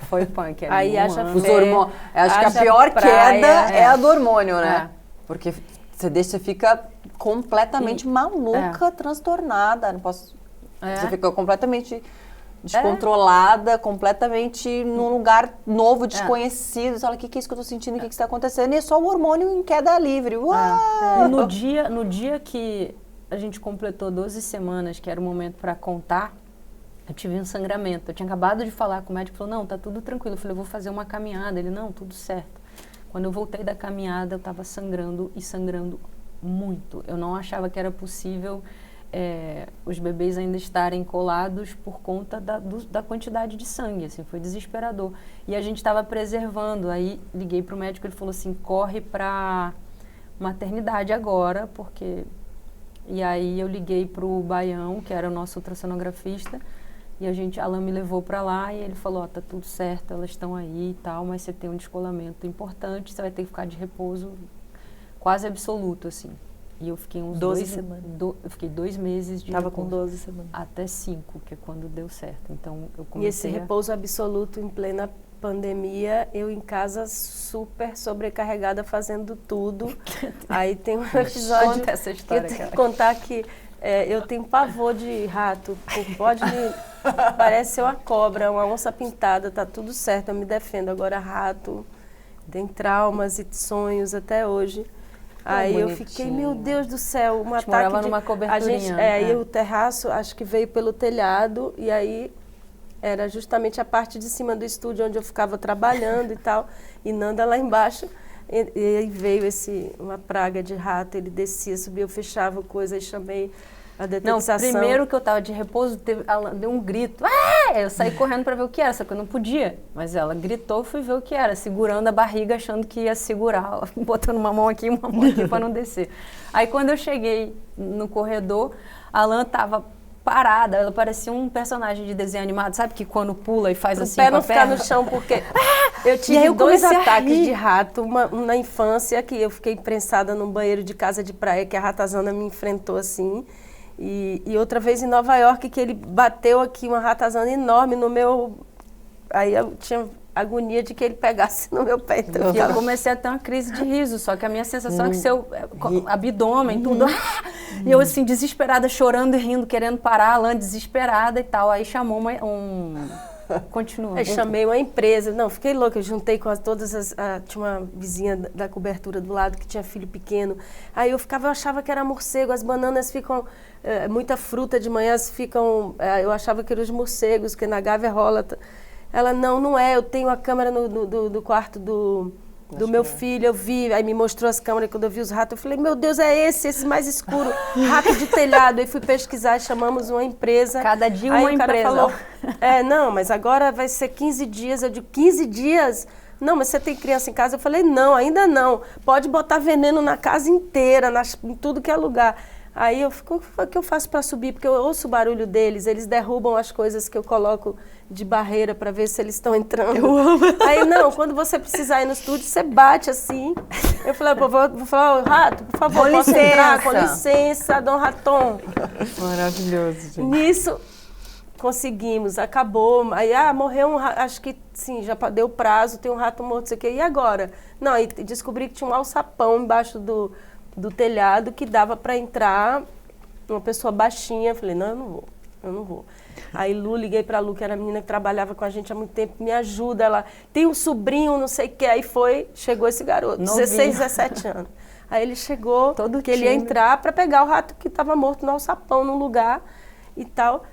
Foi punk. Aí acha os hormônios. Acho que a pior queda é a do hormônio, né? Porque você fica completamente maluca, transtornada, não posso... Você fica completamente... descontrolada, completamente num lugar novo, desconhecido. Você fala, o que é isso que eu tô sentindo? O que está acontecendo? E é só o hormônio em queda livre. E no dia que a gente completou 12 semanas, que era o momento para contar, eu tive um sangramento. Eu tinha acabado de falar com o médico, falou, não, tá tudo tranquilo. Eu falei, eu vou fazer uma caminhada. Ele, não, tudo certo. Quando eu voltei da caminhada, eu tava sangrando e sangrando muito. Eu não achava que era possível... os bebês ainda estarem colados por conta da quantidade de sangue, assim, foi desesperador. E a gente estava preservando, aí liguei para o médico, ele falou assim, corre para maternidade agora, porque... E aí eu liguei pro Baião, que era o nosso ultrassonografista, e Alan me levou para lá e ele falou, tá tudo certo, elas estão aí e tal, mas você tem um descolamento importante, você vai ter que ficar de repouso quase absoluto, assim. E eu fiquei uns 12 semanas. Eu fiquei 2 meses de Tava repouso. com 12 semanas. Até 5, que é quando deu certo. Então eu E comecei esse repouso absoluto em plena pandemia, eu em casa super sobrecarregada fazendo tudo. Aí tem um episódio Conta essa que eu história, tenho cara. que contar que eu tenho pavor de rato. Pode me... Parece ser uma cobra, uma onça pintada, tá tudo certo, eu me defendo. Agora rato, tem traumas e sonhos até hoje. Aí eu fiquei, meu Deus do céu, um ataque morava de... numa coberturinha. Aí o terraço, acho que veio pelo telhado, e aí era justamente a parte de cima do estúdio onde eu ficava trabalhando e tal, e Nanda lá embaixo. E aí veio uma praga de rato, ele descia, subia, eu fechava coisa, aí chamei a Não, detetização. primeiro que eu tava de repouso, ela deu um grito. Ah! Eu saí correndo para ver o que era, só que eu não podia. Mas ela gritou, fui ver o que era, segurando a barriga, achando que ia segurar, botando uma mão aqui e uma mão aqui para não descer. Aí quando eu cheguei no corredor, a Alan tava parada, ela parecia um personagem de desenho animado, sabe que quando pula e faz assim Pra com a não ficar perna? no chão, porque eu E aí tive eu 2 comecei a ataques rir. de rato, um na infância, que eu fiquei prensada num banheiro de casa de praia, que a ratazana me enfrentou assim, e outra vez em Nova York, que ele bateu aqui uma ratazana enorme no meu... Aí eu tinha agonia de que ele pegasse no meu pé. Então E eu comecei a ter uma crise de riso, só que a minha sensação é que seu abdômen, tudo... E eu assim, desesperada, chorando e rindo, querendo parar, a Alan desesperada e tal. Aí chamou Continua. Aí chamei uma empresa, não, fiquei louca, eu juntei com todas as... tinha uma vizinha da cobertura do lado que tinha filho pequeno, aí eu achava que era morcego, as bananas ficam, muita fruta de manhã ficam, eu achava que eram os morcegos, que na Gávea rola. Ela, não é, eu tenho a câmera do quarto do meu filho, eu vi, aí me mostrou as câmeras, quando eu vi os ratos, eu falei, meu Deus, é esse mais escuro, rato de telhado. Aí fui pesquisar, chamamos uma empresa. Cada dia aí uma o cara empresa. falou, não, mas agora vai ser 15 dias. Eu digo, 15 dias? Não, mas você tem criança em casa? Eu falei, não, ainda não. Pode botar veneno na casa inteira, em tudo que é lugar. Aí o que eu faço para subir? Porque eu ouço o barulho deles, eles derrubam as coisas que eu coloco de barreira para ver se eles estão entrando. Eu amo. Aí não, quando você precisar ir no estúdio, você bate assim. Eu falei, vou falar, rato, por favor, posso entrar? Com licença, Dom Raton. Maravilhoso, gente. Nisso, conseguimos, acabou. Aí, morreu um rato, acho que sim, já deu prazo, tem um rato morto, não sei o quê. E agora? Não, aí descobri que tinha um alçapão embaixo do telhado que dava para entrar uma pessoa baixinha. Eu falei, não, eu não vou. Aí liguei para Lu, que era a menina que trabalhava com a gente há muito tempo, me ajuda, ela tem um sobrinho, não sei o que, aí chegou esse garoto, Novinho. 16, 17 anos. Aí ele chegou, Todo que ele ia tímido. entrar para pegar o rato que estava morto no alçapão, num lugar e tal.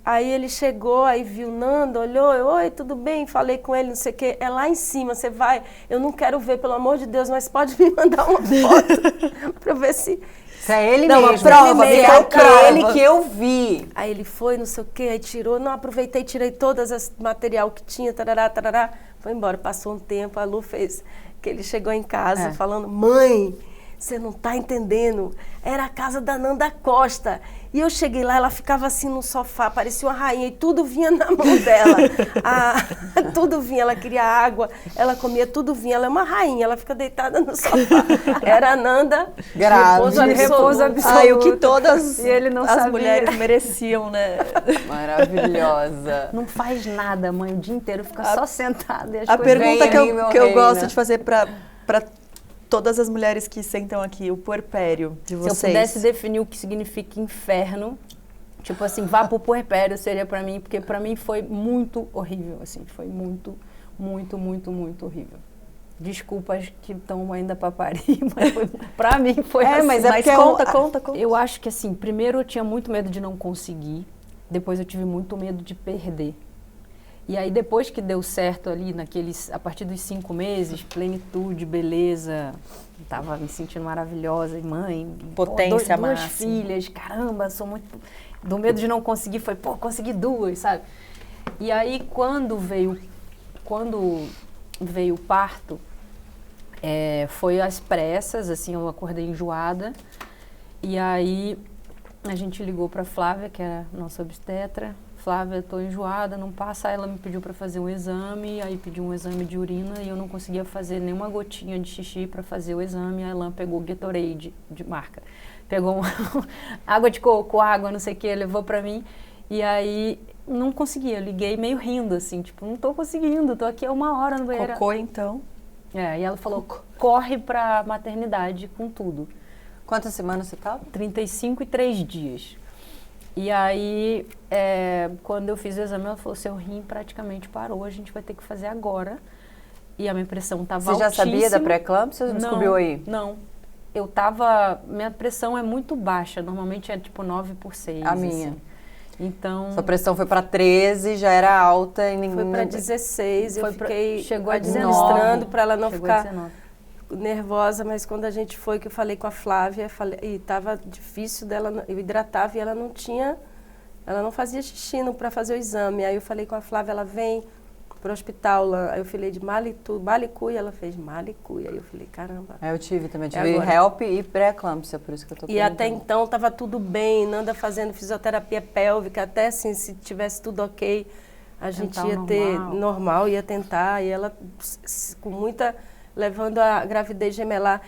Aí ele chegou, aí viu Nanda, olhou, oi, tudo bem? Falei com ele, não sei o quê. É lá em cima, você vai? Eu não quero ver, pelo amor de Deus, mas pode me mandar uma foto para ver se... Isso é ele Não, mesmo. a prova, ele me dá a prova. ele que eu vi. Aí ele foi, não sei o quê, aí tirou, não, aproveitei, tirei todas as material que tinha, tarará, foi embora. Passou um tempo, a Lu fez, que ele chegou em casa falando, mãe, você não tá entendendo, era a casa da Nanda Costa. E eu cheguei lá, ela ficava assim no sofá, parecia uma rainha, e tudo vinha na mão dela. Tudo vinha, ela queria água, ela comia, tudo vinha. Ela é uma rainha, ela fica deitada no sofá. Era a Nanda, Grávida. repouso absoluto. Ai, o que todas E ele não as sabia. mulheres mereciam, né? Maravilhosa. Não faz nada, mãe, o dia inteiro fica só sentada. E as A coisas- pergunta Vem que aí, meu eu reina. gosto de fazer para todas as mulheres que sentam aqui, o puerpério de Se eu vocês. pudesse definir o que significa inferno, tipo assim, vá pro puerpério seria pra mim, porque pra mim foi muito horrível, assim, foi muito, muito, muito, muito horrível. Desculpas que estão ainda pra parir, mas pra mim foi assim. mas Mas porque conta. Eu acho que assim, primeiro eu tinha muito medo de não conseguir, depois eu tive muito medo de perder. E aí depois que deu certo ali, a partir dos 5 meses, plenitude, beleza, tava me sentindo maravilhosa, e mãe, Potência duas máxima. filhas, caramba, sou muito... Do medo de não conseguir, foi, consegui 2, sabe? E aí quando veio o parto, Foi às pressas, assim, eu acordei enjoada. E aí a gente ligou para Flávia, que era nossa obstetra. Flávia, tô enjoada, não passa. Aí ela me pediu para fazer um exame, aí pediu um exame de urina e eu não conseguia fazer nenhuma gotinha de xixi para fazer o exame. A Elan pegou Gatorade de marca. Pegou água de coco, água, não sei o que, levou para mim. E aí não conseguia, eu liguei meio rindo, assim, tipo, não tô conseguindo, tô aqui há 1 hora no banheiro. Cocô, então. E ela falou, corre pra maternidade com tudo. Quantas semanas você estava? 35 e 3 dias. E aí, quando eu fiz o exame, ela falou, seu rim praticamente parou, a gente vai ter que fazer agora. E a minha pressão estava altíssima. Você já sabia da pré-eclâmpsia ou você descobriu aí? Não. Minha pressão é muito baixa, normalmente é tipo 9/6. A minha. Assim. Então... Sua pressão foi para 13, já era alta e ninguém... Foi para 16, eu fiquei chegou a administrando para ela não chegou a ficar 19. nervosa, mas quando a gente foi, que eu falei com a Flávia, e estava difícil dela, eu hidratava e ela não fazia xixi para fazer o exame. Aí eu falei com a Flávia, ela vem pro hospital lá. Aí eu falei de Malicuia, ela fez Malicuia. Aí eu falei, caramba. Eu tive também, tive HELP e pré-eclâmpsia, por isso que eu tô perguntando. E até então estava tudo bem, Nanda fazendo fisioterapia pélvica, até assim, se tivesse tudo ok, a gente ia ter normal, ia tentar, e ela com muita, levando a gravidez gemelar,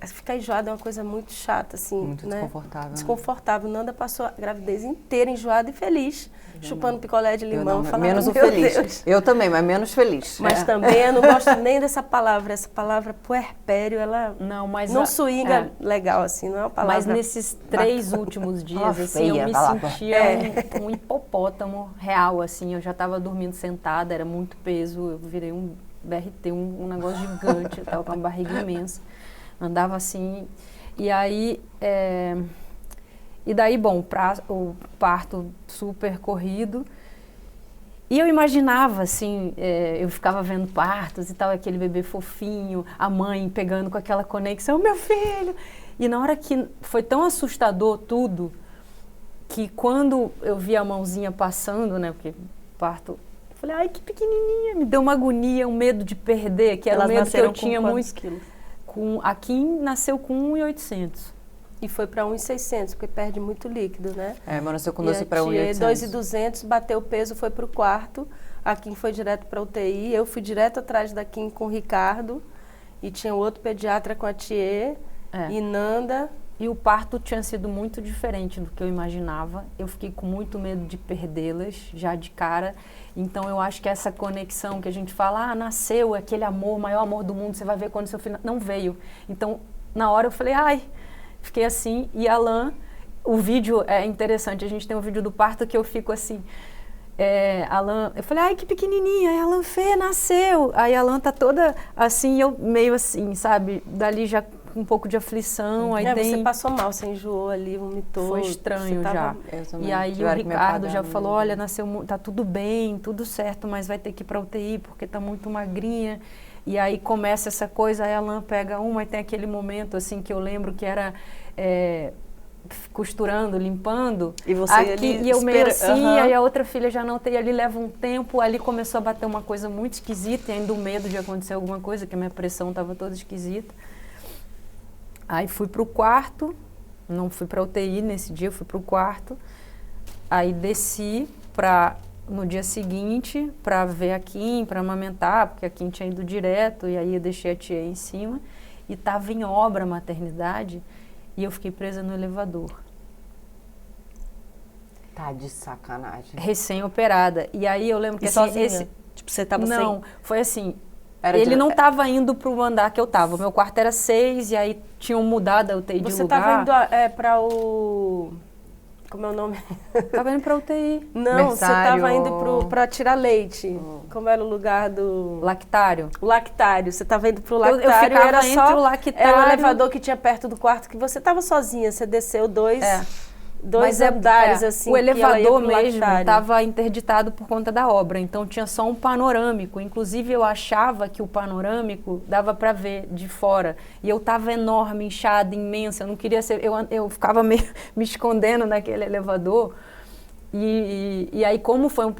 ficar enjoada é uma coisa muito chata, assim, muito né? desconfortável. Desconfortável. Nanda passou a gravidez inteira enjoada e feliz, chupando picolé de limão, falando, menos o meu feliz. Deus. Eu também, mas menos feliz. Mas também eu não gosto nem dessa palavra puerpério, ela não swinga legal, assim, não é uma palavra. Mas nesses 3 últimos dias, assim, eu me sentia um hipopótamo real, assim, eu já estava dormindo sentada, era muito peso, eu virei um BRT, um negócio gigante, eu estava com uma barriga imensa. Andava assim, e aí, e daí, bom, o parto super corrido, e eu imaginava, assim, eu ficava vendo partos e tal, aquele bebê fofinho, a mãe pegando com aquela conexão, meu filho, e na hora que foi tão assustador tudo, que quando eu vi a mãozinha passando, né, porque parto, eu falei, ai, que pequenininha, me deu uma agonia, um medo de perder, que era um medo que eu tinha muito. Quilos? A Kim nasceu com 1.800. E foi para 1.600, porque perde muito líquido, né? Mas nasceu com 12 para 1.800. 2.200, bateu o peso, foi para o quarto. A Kim foi direto para UTI. Eu fui direto atrás da Kim com o Ricardo. E tinha outro pediatra com a Thier e Nanda. E o parto tinha sido muito diferente do que eu imaginava. Eu fiquei com muito medo de perdê-las já de cara. Então, eu acho que essa conexão que a gente fala, nasceu, aquele amor, o maior amor do mundo, você vai ver quando seu filho... Não veio. Então, na hora eu falei, fiquei assim. E a Alan, o vídeo é interessante, a gente tem um vídeo do parto que eu fico assim... Alan, eu falei, que pequenininha, aí a Alan Fê nasceu. Aí a Alan tá toda assim, eu meio assim, sabe? Dali já um pouco de aflição. Aí você passou mal, você enjoou ali, vomitou. Foi estranho já. E aí o Ricardo já falou, olha, nasceu, tá tudo bem, tudo certo, mas vai ter que ir pra UTI porque tá muito magrinha. E aí começa essa coisa, aí a Alan pega uma e tem aquele momento assim que eu lembro que era... costurando, limpando, e você aqui, e eu meio assim, aí a outra filha já não tem, ali leva um tempo, ali começou a bater uma coisa muito esquisita, e ainda o medo de acontecer alguma coisa, que a minha pressão estava toda esquisita. Aí fui pro quarto, não fui pra UTI nesse dia, fui pro quarto, aí desci no dia seguinte para ver a Kim, para amamentar, porque a Kim tinha ido direto, e aí eu deixei a tia em cima, e estava em obra a maternidade, e eu fiquei presa no elevador. Tá de sacanagem. Recém-operada. E aí eu lembro que assim, sozinha? Tipo, você tava Não, foi assim... Ele não estava indo para o andar que eu estava. O meu quarto era 6 e aí tinham mudado a UTI de lugar. Você estava indo para o... Como é o nome? Estava indo para UTI. Não, você estava indo para tirar leite. Como era o lugar do... Lactário. O lactário. Você estava indo para o lactário. Eu ficava era entre só, o lactário... Era o elevador que tinha perto do quarto, que você estava sozinha. Você desceu dois andares, assim. O elevador mesmo lactário. estava interditado por conta da obra, então tinha só um panorâmico. Inclusive eu achava que o panorâmico dava para ver de fora. E eu estava enorme, inchada, imensa. Eu não queria ser. Eu ficava meio me escondendo naquele elevador. E aí, como foi um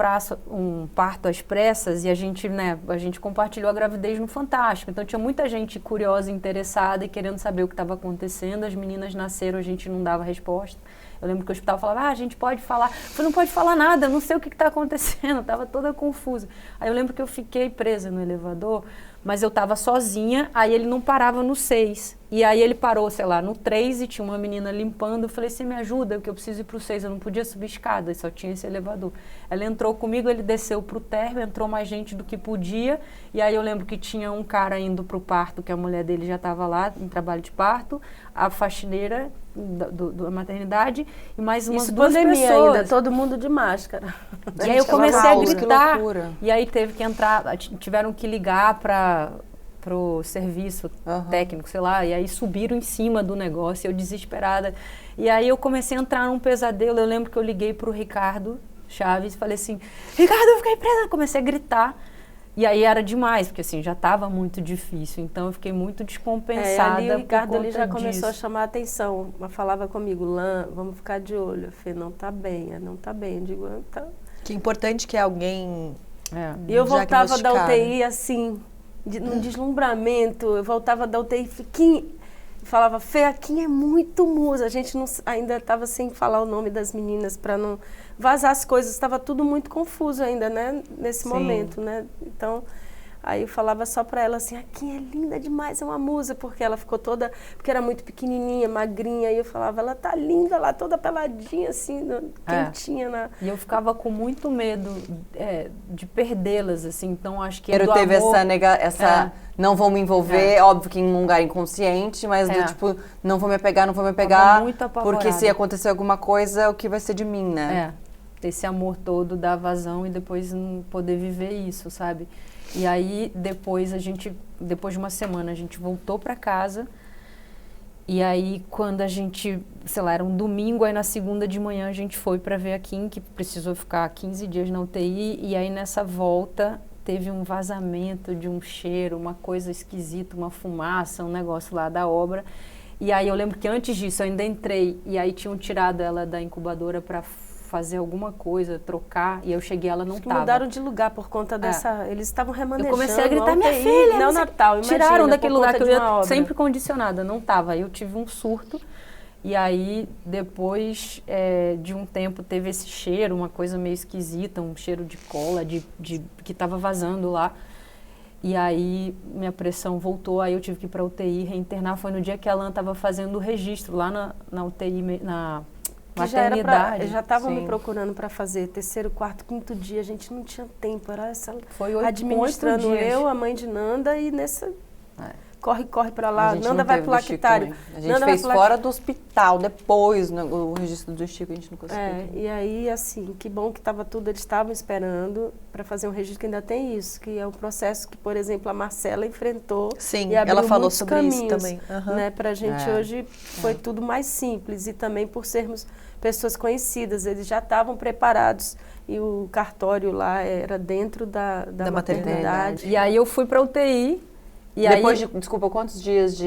parto às pressas, e a gente compartilhou a gravidez no Fantástico. Então, tinha muita gente curiosa, interessada e querendo saber o que estava acontecendo. As meninas nasceram, a gente não dava resposta. Eu lembro que o hospital falava, a gente pode falar. Eu falei, não pode falar nada, eu não sei o que está acontecendo. Eu estava toda confusa. Aí eu lembro que eu fiquei presa no elevador, mas eu estava sozinha, aí ele não parava no 6. E aí ele parou, sei lá, no 3 e tinha uma menina limpando. Eu falei, você me ajuda, porque eu preciso ir pro 6. Eu não podia subir escada, só tinha esse elevador. Ela entrou comigo, ele desceu pro térreo, entrou mais gente do que podia. E aí eu lembro que tinha um cara indo pro parto, que a mulher dele já estava lá em trabalho de parto, a faxineira da maternidade e mais umas Isso, duas pandemia pessoas. ainda, todo mundo de máscara. E aí eu comecei a que gritar. loucura. E aí teve que entrar, tiveram que ligar pro serviço técnico, sei lá, e aí subiram em cima do negócio, eu desesperada. E aí eu comecei a entrar num pesadelo. Eu lembro que eu liguei pro Ricardo Chaves e falei assim, Ricardo, eu fiquei presa. Comecei a gritar. E aí era demais, porque assim, já estava muito difícil. Então eu fiquei muito descompensada. Ali o Ricardo ali já começou a chamar a atenção. Mas falava comigo, Lã, vamos ficar de olho. Eu falei, não tá bem, não tá bem. Eu digo, tá. Que importante que é alguém E eu voltava da diagnosticado. UTI assim, num deslumbramento. Eu voltava da UTI e falava, Fê, aqui é muito musa. A gente ainda estava sem falar o nome das meninas para não vazar as coisas. Estava tudo muito confuso ainda, né? Nesse momento, né? Então, aí eu falava só para ela assim, aqui é linda demais, é uma musa. Porque ela ficou toda, porque era muito pequenininha, magrinha. E eu falava, ela tá linda lá, toda peladinha assim, quentinha. E eu ficava com muito medo de perdê-las, assim. Então, acho que Eu teve essa não vou me envolver, óbvio que em um lugar inconsciente, mas do tipo, não vou me apegar, Tava muito apavorada. porque se acontecer alguma coisa, o que vai ser de mim, né? Esse amor todo dar vazão e depois não poder viver isso, sabe? E aí, depois de uma semana, a gente voltou para casa. E aí, quando a gente, sei lá, era um domingo, aí na segunda de manhã a gente foi para ver a Kim, que precisou ficar 15 dias na UTI. E aí, nessa volta, teve um vazamento de um cheiro, uma coisa esquisita, uma fumaça, um negócio lá da obra. E aí, eu lembro que antes disso, eu ainda entrei. E aí, tinham tirado ela da incubadora para fazer alguma coisa, trocar, e eu cheguei, ela não estava. Mudaram de lugar por conta dessa... Eles estavam remanejando. Eu comecei a gritar, minha filha! Não, Natal, imagina, tiraram daquele lugar que eu ia obra. sempre condicionada, não estava. Aí eu tive um surto, e aí depois de um tempo teve esse cheiro, uma coisa meio esquisita, um cheiro de cola, que estava vazando lá. E aí minha pressão voltou, aí eu tive que ir para UTI, reinternar. Foi no dia que a Alan estava fazendo o registro lá na UTI, na maternidade. Já estavam me procurando para fazer 3º, 4º, 5º dia, a gente não tinha tempo, era essa Foi 8 administrando dias. eu, a mãe de Nanda e nessa corre para lá, A gente Nanda não vai teve pro do Chico lactário. também. A gente fez fora do hospital, depois o registro do Chico a gente não conseguiu. E aí assim, que bom que estava tudo, eles estavam esperando para fazer um registro, que ainda tem isso, que é um processo que, por exemplo, a Marcela enfrentou. Sim, e abriu ela falou muitos sobre caminhos, isso também. Né, pra gente hoje foi tudo mais simples, e também por sermos pessoas conhecidas, eles já estavam preparados e o cartório lá era dentro da maternidade. E aí eu fui para UTI. E depois aí, desculpa, quantos dias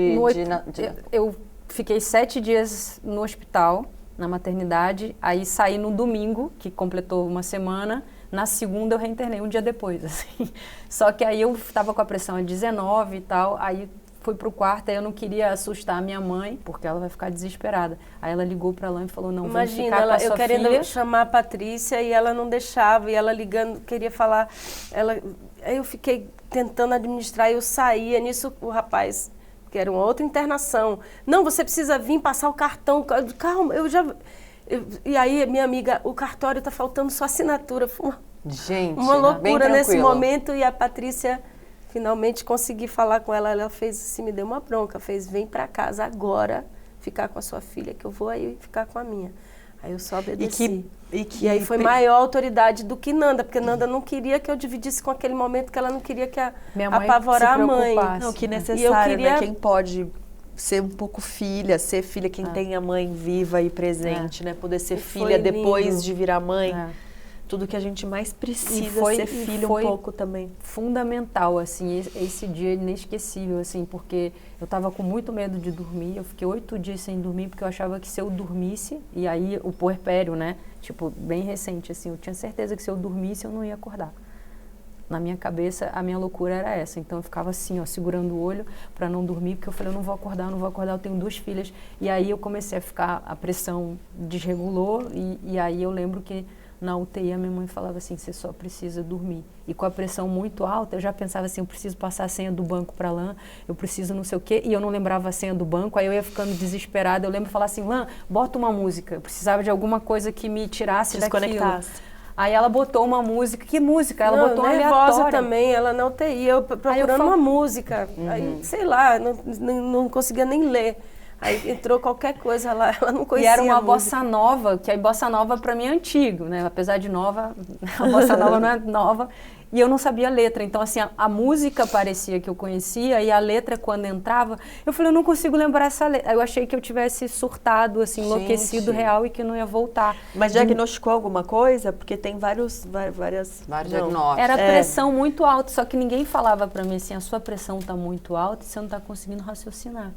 eu fiquei 7 dias no hospital, na maternidade, aí saí no domingo, que completou uma semana, na segunda eu reinternei um dia depois, assim. Só que aí eu estava com a pressão a 19 e tal, aí fui pro quarto, aí eu não queria assustar a minha mãe, porque ela vai ficar desesperada. Aí ela ligou para ela e falou, não, vamos ficar com a sua eu querendo filha. chamar a Patrícia e ela não deixava, e ela ligando, queria falar, aí eu fiquei tentando administrar, eu saía, nisso o rapaz, que era uma outra internação, não, você precisa vir passar o cartão, calma, e aí minha amiga, o cartório tá faltando sua assinatura, foi uma loucura nesse momento, e a Patrícia... Finalmente consegui falar com ela, ela fez assim, me deu uma bronca, vem para casa agora ficar com a sua filha, que eu vou aí ficar com a minha. Aí eu só obedeci. E aí foi maior autoridade do que Nanda, porque Nanda não queria que eu dividisse com aquele momento, que ela não queria que apavorar a mãe. Não, que necessário, né? Quem pode ser um pouco filha, ser filha quem tem a mãe viva e presente, né? Poder ser filha depois de virar mãe. tudo que a gente mais precisa foi- ser e filho foi- um pouco também. Fundamental, assim, esse dia inesquecível, assim, porque eu tava com muito medo de dormir, eu fiquei 8 dias sem dormir, porque eu achava que se eu dormisse, e aí o puerpério, né, tipo, bem recente, assim, eu tinha certeza que se eu dormisse eu não ia acordar. Na minha cabeça, a minha loucura era essa, então eu ficava assim, ó, segurando o olho para não dormir, porque eu falei, eu não vou acordar, eu tenho 2 filhas, e aí eu comecei a ficar, a pressão desregulou, e aí eu lembro que na UTI a minha mãe falava assim, você só precisa dormir. E com a pressão muito alta, eu já pensava assim, eu preciso passar a senha do banco para Lã, eu preciso não sei o quê, e eu não lembrava a senha do banco, aí eu ia ficando desesperada, eu lembro de falar assim, Lã, bota uma música, eu precisava de alguma coisa que me tirasse daquilo. Desconectasse. Aí ela botou uma música, que música? Ela Não, botou uma nervosa aleatória. também, ela na UTI, eu procurando falo- uma música, aí, sei lá, não conseguia nem ler. Aí entrou qualquer coisa lá, ela não E conhecia era uma a música. bossa nova, que a bossa nova para mim é antigo, né? Apesar de nova, a bossa nova não é nova. E eu não sabia a letra. Então, assim, a música parecia que eu conhecia e a letra, quando entrava, eu falei, eu não consigo lembrar essa letra. Eu achei que eu tivesse surtado, assim, enlouquecido Gente. real e que não ia voltar. Mas diagnosticou alguma coisa? Porque tem várias... Vários Não. diagnósticos. Era pressão muito alta, só que ninguém falava para mim assim, a sua pressão está muito alta e você não está conseguindo raciocinar.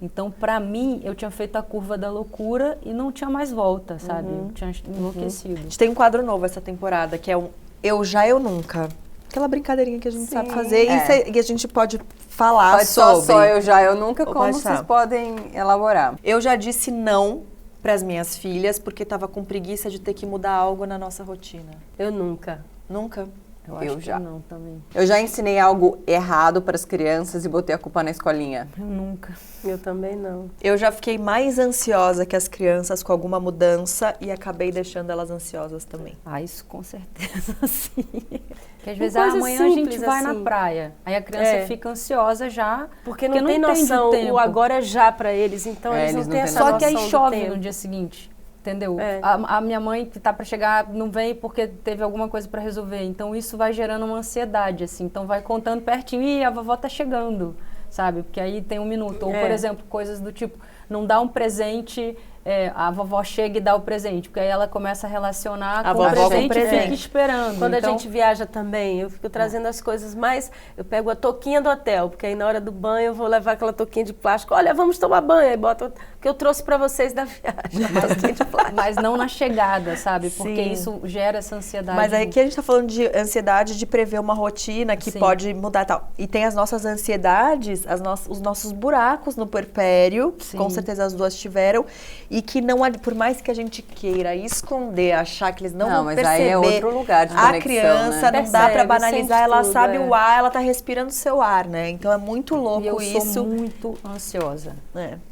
Então, para mim, eu tinha feito a curva da loucura e não tinha mais volta, sabe? Eu tinha enlouquecido. A gente tem um quadro novo essa temporada, que é um Eu Já, Eu Nunca. Aquela brincadeirinha que a gente sabe fazer e a gente pode falar Pode sobre. só eu já, eu nunca, Ou como pode vocês só. podem elaborar. Eu já disse não para as minhas filhas porque estava com preguiça de ter que mudar algo na nossa rotina. Eu nunca. Nunca. Eu acho Eu que já. não também. Eu já ensinei algo errado para as crianças e botei a culpa na escolinha. Eu nunca. Eu também não. Eu já fiquei mais ansiosa que as crianças com alguma mudança e acabei deixando elas ansiosas também. Ah, isso com certeza, sim. Porque às vezes coisa amanhã a gente simples, vai assim. na praia. Aí a criança É. fica ansiosa já. Porque não tem entende noção, tempo. o agora é já pra eles, então eles não têm essa Só noção que aí do chove tempo. no dia seguinte. Entendeu? É. A minha mãe que tá para chegar não vem porque teve alguma coisa para resolver. Então isso vai gerando uma ansiedade, assim. Então vai contando pertinho, e a vovó tá chegando, sabe? Porque aí tem 1 minuto. Ou, por exemplo, coisas do tipo, não dá um presente, a vovó chega e dá o presente. Porque aí ela começa a relacionar A com o vovó com presente e presente. fica esperando. Quando Então, a gente viaja também, eu fico trazendo as coisas mais... Eu pego a touquinha do hotel, porque aí na hora do banho eu vou levar aquela touquinha de plástico. Olha, vamos tomar banho. Aí boto o que eu trouxe pra vocês da viagem. a touquinha de plástico. mas não na chegada, sabe? Porque Sim. isso gera essa ansiedade. Mas aí aqui a gente tá falando de ansiedade de prever uma rotina que Sim. pode mudar e tal. E tem as nossas ansiedades, os nossos buracos no puerpério, Sim. com certeza as duas tiveram, e que não, por mais que a gente queira esconder, achar que eles não vão mas perceber, aí é outro lugar de a conexão, criança né? não dá pra Percebe, banalizar, sente ela tudo, sabe é. o ar, ela tá respirando o seu ar, né? Então é muito louco E eu isso. sou muito ansiosa.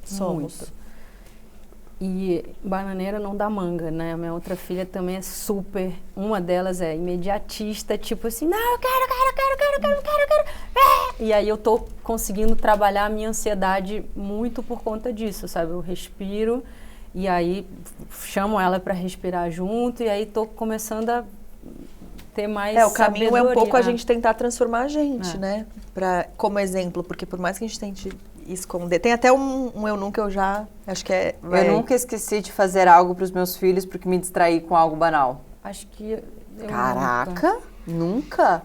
Somos. Muito. E bananeira não dá manga, né? A minha outra filha também é super. Uma delas é imediatista, tipo assim, não, eu quero. E aí eu tô conseguindo trabalhar a minha ansiedade muito por conta disso, sabe? Eu respiro e aí chamo ela para respirar junto e aí tô começando a ter mais O caminho é um sabedoria. pouco a gente tentar transformar a gente, É. né? Como exemplo, porque por mais que a gente tente esconder, tem até um eu nunca, eu já, acho que é... Eu nunca esqueci de fazer algo para os meus filhos porque me distraí com algo banal. Acho que eu Caraca, nunca?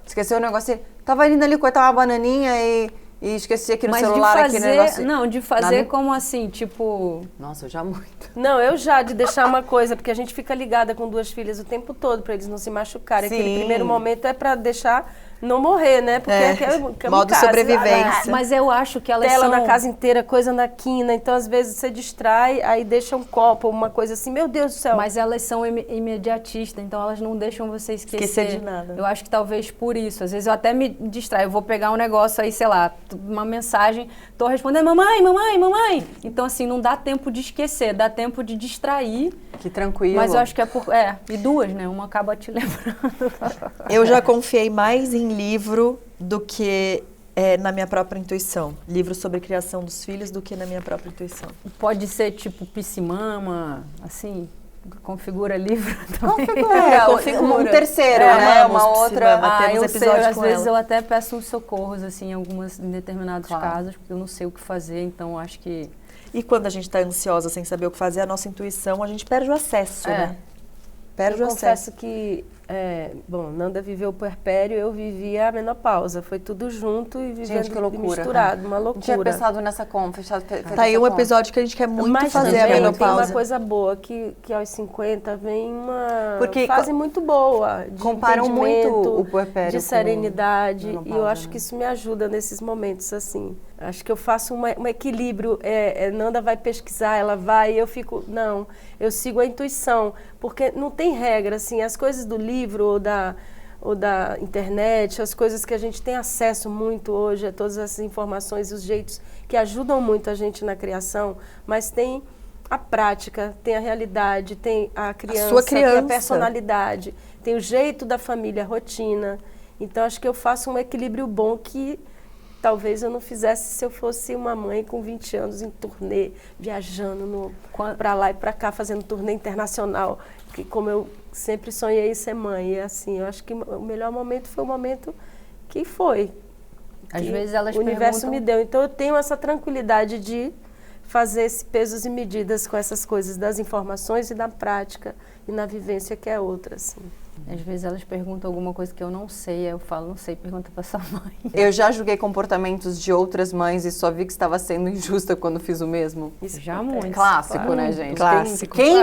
Esqueceu o negócio assim, tava indo ali cortar uma bananinha e esqueci aqui no Mas celular, de aqui fazer, no negócio. não, de fazer Nada- como assim, tipo, Nossa, eu já muito. Não, eu já, de deixar uma coisa, porque a gente fica ligada com 2 filhas o tempo todo, pra eles não se machucarem. Sim. Aquele primeiro momento é pra deixar não morrer, né? Porque é modo sobrevivência. mas eu acho que elas Tela são... na casa inteira, coisa na quina. Então, às vezes, você distrai, aí deixa um copo, uma coisa assim, meu Deus do céu. Mas elas são imediatistas, então elas não deixam você Esquecer de nada. Eu acho que talvez por isso. Às vezes eu até me distraio. Eu vou pegar um negócio aí, sei lá, uma mensagem, tô respondendo, mamãe. Então, assim, não dá tempo de esquecer, dá tempo de distrair. Que tranquilo. Mas eu acho que é por... e 2, né? Uma acaba te lembrando. Eu já confiei mais em livro do que na minha própria intuição. Livro sobre criação dos filhos do que na minha própria intuição. Pode ser tipo piscimama, assim, configura livro também. Configura. Um terceiro, né? amamos Uma outra... Piscimama. Temos eu episódio sei, às com vezes ela. eu até peço uns socorros, assim, em determinados Claro. casos, porque eu não sei o que fazer, então eu acho que... E quando a gente está ansiosa sem saber o que fazer, a nossa intuição, a gente perde o acesso, né? Perde Eu o confesso acesso. que, bom, Nanda viveu o puerpério, eu vivi a menopausa. Foi tudo junto e vivendo que loucura, misturado, uma Não tinha loucura. pensado nessa Tá aí um episódio que a gente quer muito Mas fazer a também tem menopausa. uma coisa boa, que aos 50 vem uma Porque fase muito boa de comparam muito entendimento, o puerpério de com serenidade, e eu menopausa, acho que isso me ajuda nesses momentos assim. Acho que eu faço um equilíbrio. Nanda vai pesquisar, ela vai, e eu fico, não, eu sigo a intuição, porque não tem regra, assim, as coisas do livro ou da internet, as coisas que a gente tem acesso muito hoje, a todas essas informações e os jeitos que ajudam muito a gente na criação, mas tem a prática, tem a realidade, tem a criança, sua tem a criança. personalidade, tem o jeito da família, a rotina. Então, acho que eu faço um equilíbrio bom que talvez eu não fizesse se eu fosse uma mãe com 20 anos em turnê, viajando para lá e para cá, fazendo turnê internacional, que como eu sempre sonhei em ser mãe. E assim, eu acho que o melhor momento foi o momento que foi. Às que vezes elas o universo perguntam- me deu. Então eu tenho essa tranquilidade de fazer esse pesos e medidas com essas coisas das informações e da prática e na vivência que é outra, assim. Às vezes elas perguntam alguma coisa que eu não sei, aí eu falo, não sei, pergunta pra sua mãe. Eu já julguei comportamentos de outras mães e só vi que estava sendo injusta quando fiz o mesmo. Isso Já acontece. muito. Clássico, né, gente? Clássico. Quem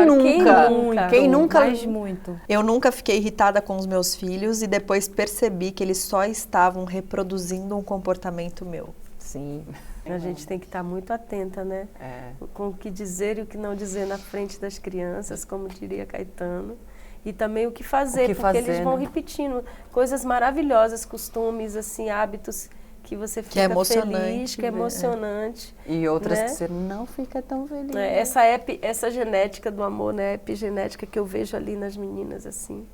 Claro, nunca? Quem nunca? Mas muito. Eu nunca fiquei irritada com os meus filhos e depois percebi que eles só estavam reproduzindo um comportamento meu. Sim. A gente tem que estar muito atenta, né? Com o que dizer e o que não dizer na frente das crianças, como diria Caetano. E também o que fazer, porque fazer, eles vão né? repetindo coisas maravilhosas, costumes, assim, hábitos que você fica é emocionante feliz, que é ver, emocionante. E outras Né? que você não fica tão feliz. Né? Essa genética do amor, né? Epigenética que eu vejo ali nas meninas, assim.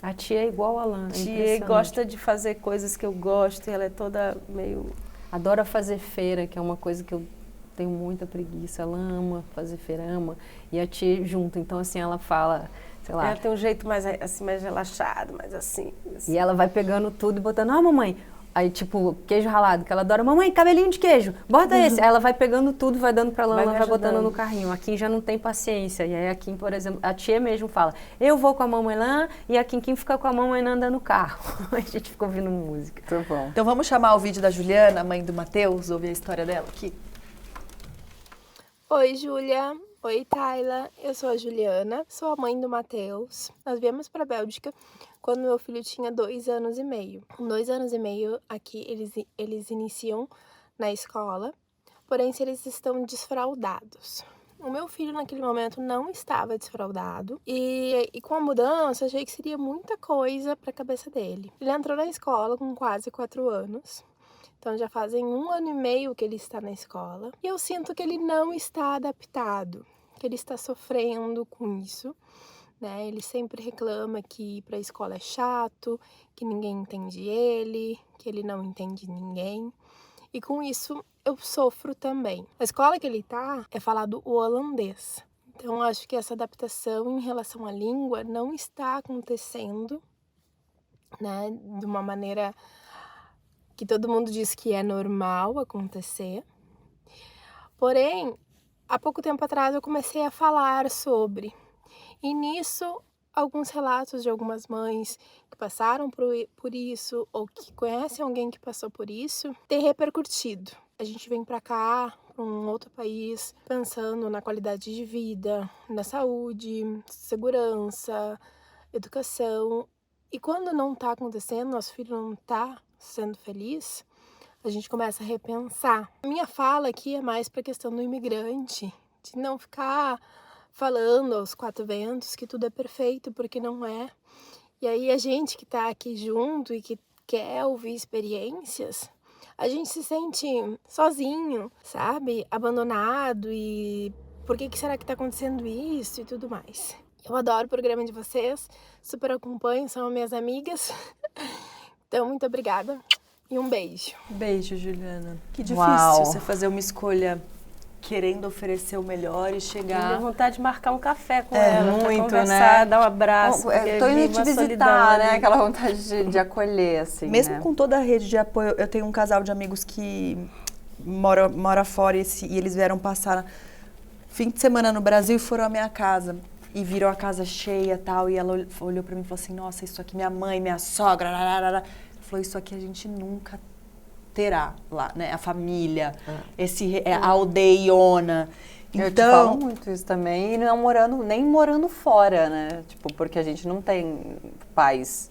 A tia é igual a Alan. Tia gosta de fazer coisas que eu gosto e ela é toda meio... Adora fazer feira, que é uma coisa que eu tenho muita preguiça. Ela ama fazer feira, ama. E a tia junto. Então, assim, ela fala, sei lá. Ela tem um jeito mais, assim, mais relaxado, mais assim. E ela vai pegando tudo e botando, mamãe. Aí, tipo, queijo ralado, que ela adora. Mamãe, cabelinho de queijo, bota esse. Aí ela vai pegando tudo, vai dando pra Lana, Vai me vai botando ajudando. no carrinho. A Kim já não tem paciência. E aí a Kim, por exemplo, a tia mesmo fala, eu vou com a mamãe Lana e a Kim fica com a mamãe Nanda no carro. A gente fica ouvindo música. Muito bom. Então vamos chamar o vídeo da Juliana, mãe do Matheus, ouvir a história dela aqui. Oi, Júlia. Oi, Tayla. Eu sou a Juliana, sou a mãe do Matheus. Nós viemos para a Bélgica quando meu filho tinha 2 anos e meio. Com 2 anos e meio, aqui eles iniciam na escola, porém se eles estão desfraldados. O meu filho naquele momento não estava desfraldado e com a mudança achei que seria muita coisa para a cabeça dele. Ele entrou na escola com quase 4 anos. Então já fazem 1 ano e meio que ele está na escola. E eu sinto que ele não está adaptado, que ele está sofrendo com isso, né? Ele sempre reclama que ir para a escola é chato, que ninguém entende ele, que ele não entende ninguém. E com isso eu sofro também. A escola que ele está é falado o holandês. Então acho que essa adaptação em relação à língua não está acontecendo, né? De uma maneira que todo mundo diz que é normal acontecer. Porém, há pouco tempo atrás eu comecei a falar sobre. E nisso, alguns relatos de algumas mães que passaram por isso ou que conhecem alguém que passou por isso, tem repercutido. A gente vem para cá, para um outro país, pensando na qualidade de vida, na saúde, segurança, educação. E quando não está acontecendo, nosso filho não está sendo feliz, a gente começa a repensar. A minha fala aqui é mais para a questão do imigrante, de não ficar falando aos 4 ventos que tudo é perfeito, porque não é. E aí a gente que está aqui junto e que quer ouvir experiências, a gente se sente sozinho, sabe? Abandonado e por que será que está acontecendo isso e tudo mais. Eu adoro o programa de vocês, super acompanho, são minhas amigas. Então, muito obrigada e um beijo. Beijo, Juliana. Que difícil Uau. você fazer uma escolha querendo oferecer o melhor e Deu chegar... vontade de marcar um café com É, ela, pra muito, conversar, né? dar um abraço. porque Tô indo vive te uma solidão visitar, né? ali. Aquela vontade de acolher, assim, Mesmo né? com toda a rede de apoio, eu tenho um casal de amigos que mora fora e eles vieram passar fim de semana no Brasil e foram à minha casa. e viram a casa cheia e tal. E ela olhou pra mim e falou assim, nossa, isso aqui minha mãe, minha sogra, ela falou, isso aqui a gente nunca terá lá, né? A família, a aldeiona. Eu te falo muito isso também, e não morando, nem morando fora, né? Tipo, porque a gente não tem pais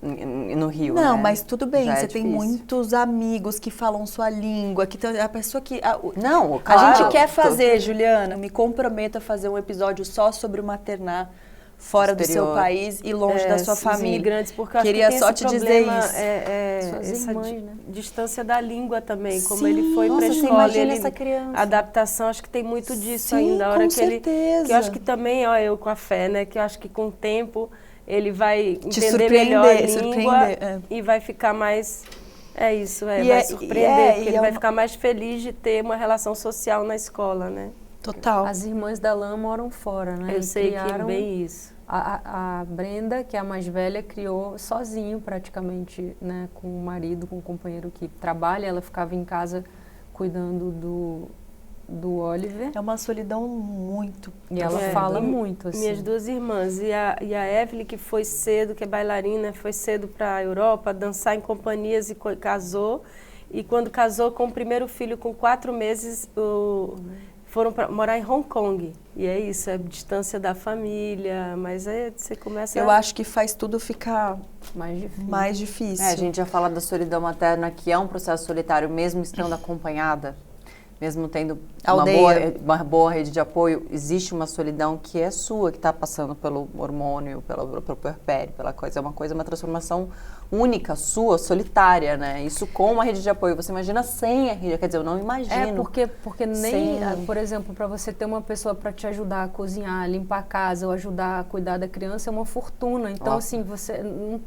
no Rio, Não, né? mas tudo bem, Já você é tem difícil. muitos amigos que falam sua língua, que a pessoa que... Não, A claro, gente quer fazer, Juliana, me comprometo a fazer um episódio só sobre o maternar fora do seu Exterior. país e longe da sua Os família. imigrantes, porque eu acho Queria que tem só esse te dizer problema, isso. Suas essa irmãs, né? distância da língua também, como Sim, ele foi nossa, para a você escola. imagina Ele, essa criança. a adaptação, acho que tem muito disso Sim, ainda. A hora com que ele, certeza. que eu acho que também, ó, eu com a fé, né, que eu acho que com o tempo ele vai Te entender melhor a língua surpreender, é. e vai ficar mais... É isso, E vai é- surpreender, porque e ele é vai uma- ficar mais feliz de ter uma relação social na escola, né? Total. As irmãs da Lã moram fora, né? Eu E sei que é criaram- bem isso. A Brenda, que é a mais velha, criou sozinho praticamente, né? Com o marido, com o companheiro que trabalha. Ela ficava em casa cuidando do Oliver. É uma solidão muito E ela É, fala e muito, assim. Minhas duas irmãs. E a Evelyn, que foi cedo, que é bailarina, foi cedo para a Europa, dançar em companhias e casou. E quando casou com o primeiro filho, com 4 meses, foram morar em Hong Kong. E é isso, é distância da família, mas aí você começa Eu acho que faz tudo ficar Mais difícil. mais difícil. A gente já fala da solidão materna, que é um processo solitário, mesmo estando acompanhada, mesmo tendo Aldeia. uma boa rede de apoio, existe uma solidão que é sua, que está passando pelo hormônio, pelo puerpério, pela coisa. É uma transformação única, sua, solitária, né? Isso com uma rede de apoio. Você imagina sem a rede, quer dizer, eu não imagino. Porque nem, Sem- por exemplo, para você ter uma pessoa para te ajudar a cozinhar, limpar a casa ou ajudar a cuidar da criança é uma fortuna. Então, Ó. assim, você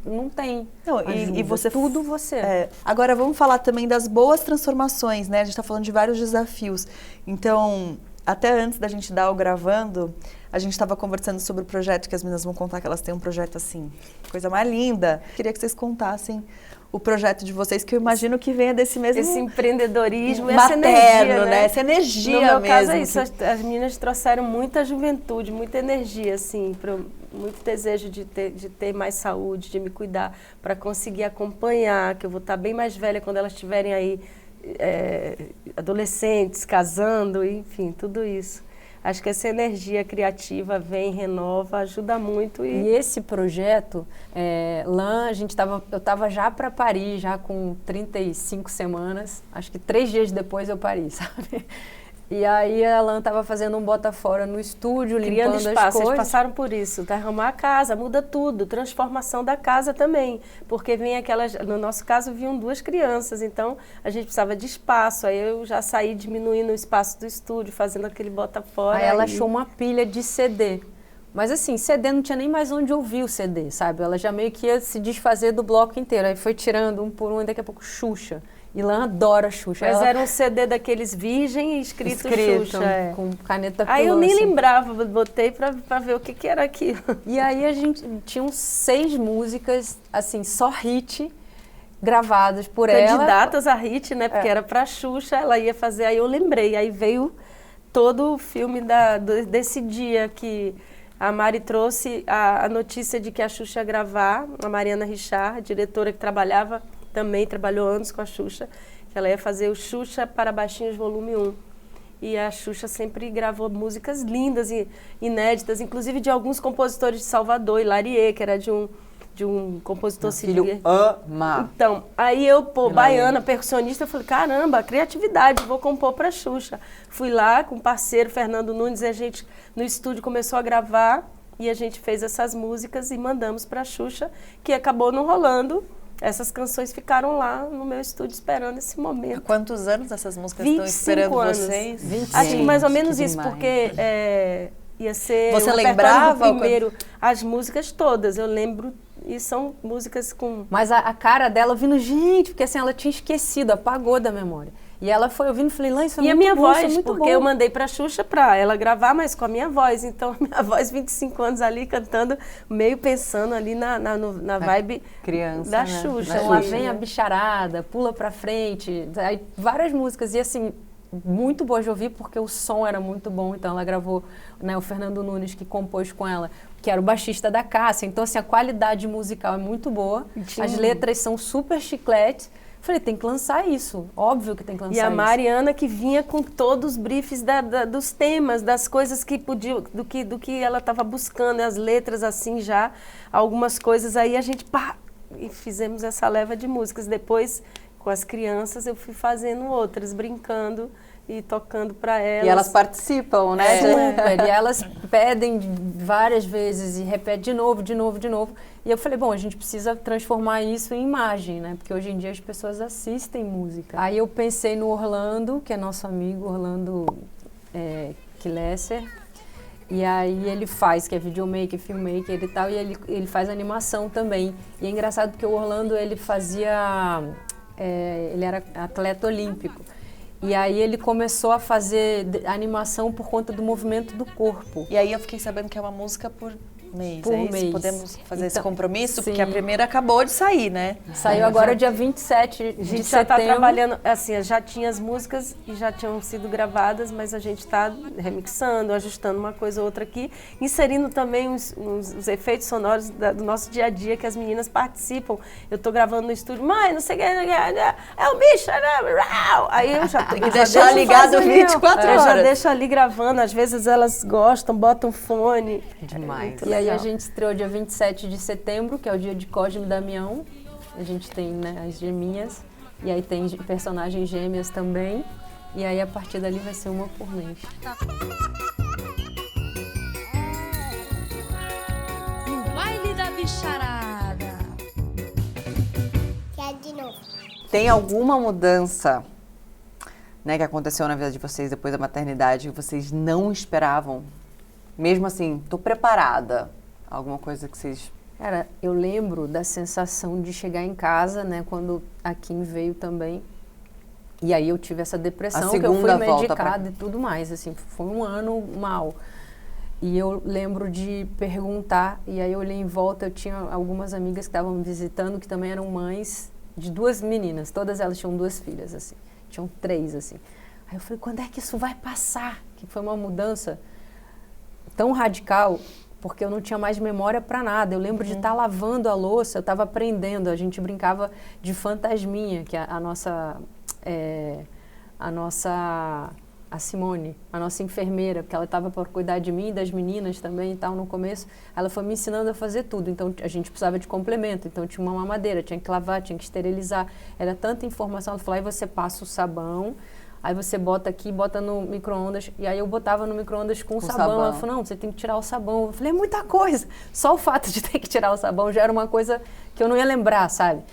não tem Não, ajuda. e você Tudo você. É. Agora vamos falar também das boas transformações, né? A gente está falando de vários desafios. Então, até antes da gente dar o gravando, a gente estava conversando sobre o projeto que as meninas vão contar, que elas têm um projeto assim, coisa mais linda. Queria que vocês contassem o projeto de vocês, que eu imagino que venha desse mesmo esse empreendedorismo, materno, essa energia, né? Essa energia No meu mesmo. caso é isso, que- as meninas trouxeram muita juventude, muita energia, assim, muito desejo de ter mais saúde, de me cuidar, para conseguir acompanhar, que eu vou estar bem mais velha quando elas estiverem aí, adolescentes, casando, enfim, tudo isso. Acho que essa energia criativa vem, renova, ajuda muito. E esse projeto, Lã, eu estava já para Paris, já com 35 semanas, acho que 3 dias depois eu pari, sabe? E aí a Lã estava fazendo um bota fora no estúdio, Criando limpando espaço, as vocês coisas. passaram por isso, arrumar a casa, muda tudo, transformação da casa também, porque vem aquelas, no nosso caso vinham 2 crianças, então a gente precisava de espaço, aí eu já saí diminuindo o espaço do estúdio, fazendo aquele bota fora. Aí ela achou uma pilha de CD. Mas assim, CD não tinha nem mais onde ouvir o CD, sabe? Ela já meio que ia se desfazer do bloco inteiro, aí foi tirando um por um e daqui a pouco Xuxa. E Lã adora Xuxa. Mas Ela- era um CD daqueles virgem escrito Xuxa. com caneta Aí eu nem Pilance. lembrava, botei pra ver o que era aquilo. E aí a gente tinha uns 6 músicas, assim, só hit, gravadas por ela. Candidatas a hit, né? Porque era pra Xuxa, ela ia fazer, aí eu lembrei. Aí veio todo o filme desse dia que a Mari trouxe a notícia de que a Xuxa ia gravar, a Mariana Richard, diretora que também trabalhou anos com a Xuxa, que ela ia fazer o Xuxa para Baixinhos Volume 1. E a Xuxa sempre gravou músicas lindas e inéditas, inclusive de alguns compositores de Salvador, Hilarie, que era de um compositor Filho civil. ama. Então, aí eu, Hilarie. baiana, percussionista, eu falei, caramba, criatividade, vou compor pra Xuxa. Fui lá com o parceiro Fernando Nunes, e a gente no estúdio começou a gravar, e a gente fez essas músicas e mandamos pra Xuxa, que acabou não rolando. Essas canções ficaram lá no meu estúdio esperando esse Há momento. quantos anos essas músicas estão 25 esperando anos. vocês? 25. Acho que mais ou Gente, menos que isso, demais. porque ia ser Você o repertório lembrava do quando- primeiro, as músicas todas, eu lembro, e são músicas com... Mas a cara dela ouvindo, gente, porque assim, ela tinha esquecido, apagou da memória. E ela foi ouvindo, falei, Lã, isso é E a muito minha bom, isso é voz, muito porque bom. eu mandei pra Xuxa pra ela gravar, mas com a minha voz. Então, a minha voz, 25 anos ali, cantando, meio pensando ali na vibe Criança, da né? Xuxa. Da Então, lá Xuxa. vem a bicharada, pula pra frente, aí várias músicas. E assim, muito boas de ouvir porque o som era muito bom. Então ela gravou, né, o Fernando Nunes, que compôs com ela, que era o baixista da Cássia. Então assim, a qualidade musical é muito boa, as letras são super chiclete. Falei, tem que lançar isso, óbvio que tem que lançar isso. E a Mariana que vinha com todos os briefs dos temas, das coisas que podiam, do que ela estava buscando, as letras assim já, algumas coisas aí a gente e fizemos essa leva de músicas. Depois, com as crianças, eu fui fazendo outras, brincando e tocando para elas. E elas participam, né? Super, e elas pedem várias vezes e repete de novo. E eu falei, bom, a gente precisa transformar isso em imagem, né? Porque hoje em dia as pessoas assistem música. Aí eu pensei no Orlando, que é nosso amigo, Orlando Kilesser. E aí ele faz, que é videomaker, filmmaker e tal, e ele faz animação também. E é engraçado porque o Orlando, ele era atleta olímpico. E aí ele começou a fazer animação por conta do movimento do corpo. E aí eu fiquei sabendo que é uma música por mês, Por isso? mês. Podemos fazer esse Então, compromisso? sim. Porque a primeira acabou de sair, né? Saiu agora dia 27 A de gente já está setembro. trabalhando, assim, já tinha as músicas e já tinham sido gravadas, mas a gente está remixando, ajustando uma coisa ou outra aqui, inserindo também uns efeitos sonoros do nosso dia a dia que as meninas participam. Eu estou gravando no estúdio, mãe, não sei o que, é o bicho, aí eu já Tem que deixar ligado 24 eu já horas. deixo ali gravando, às vezes elas gostam, botam fone. Demais. E aí a gente estreou dia 27 de setembro, que é o dia de Cosme e Damião. A gente tem, né, as geminhas. E aí tem personagens gêmeas também. E aí a partir dali vai ser uma por mês. No baile da bicharada. Quer de novo. Tem alguma mudança, né, que aconteceu na vida de vocês depois da maternidade que vocês não esperavam? Mesmo assim, tô preparada. Alguma coisa que vocês... Cara, eu lembro da sensação de chegar em casa, né, quando a Kim veio também. E aí eu tive essa depressão, que eu fui medicada e tudo mais, assim, foi um ano mal. E eu lembro de perguntar, e aí eu olhei em volta, eu tinha algumas amigas que estavam me visitando, que também eram mães de 2 meninas, todas elas tinham 2 filhas, assim, tinham 3, assim. Aí eu falei, quando é que isso vai passar? Que foi uma mudança tão radical, porque eu não tinha mais memória para nada. Eu lembro de estar lavando a louça, eu estava aprendendo, a gente brincava de fantasminha, que a Simone, a nossa enfermeira, porque ela estava para cuidar de mim e das meninas também e tal no começo, ela foi me ensinando a fazer tudo. Então a gente precisava de complemento, então tinha uma mamadeira, tinha que lavar, tinha que esterilizar, era tanta informação. Ela falou, aí você passa o sabão, aí você bota aqui, bota no micro-ondas. E aí eu botava no micro-ondas com sabão. Ela falou, não, você tem que tirar o sabão. Eu falei, é muita coisa. Só o fato de ter que tirar o sabão já era uma coisa que eu não ia lembrar, sabe?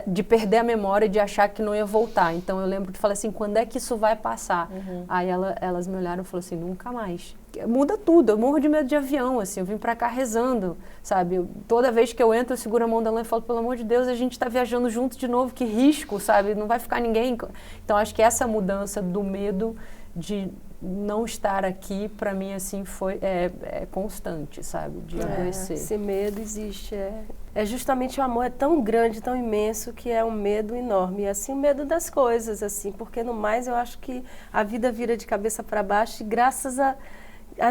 De perder a memória e de achar que não ia voltar. Então eu lembro de falar assim, quando é que isso vai passar? Aí elas me olharam e falaram assim, nunca mais. Muda tudo, eu morro de medo de avião, assim, eu vim pra cá rezando, sabe? Toda vez que eu entro, eu seguro a mão da Lã e falo, pelo amor de Deus, a gente tá viajando junto de novo, que risco, sabe? Não vai ficar ninguém. Então acho que essa mudança do medo de não estar aqui, para mim, assim, é constante, sabe? De adoecer. Esse medo existe, é justamente o amor é tão grande, tão imenso, que é um medo enorme. E assim, o medo das coisas, assim, porque no mais eu acho que a vida vira de cabeça para baixo e graças a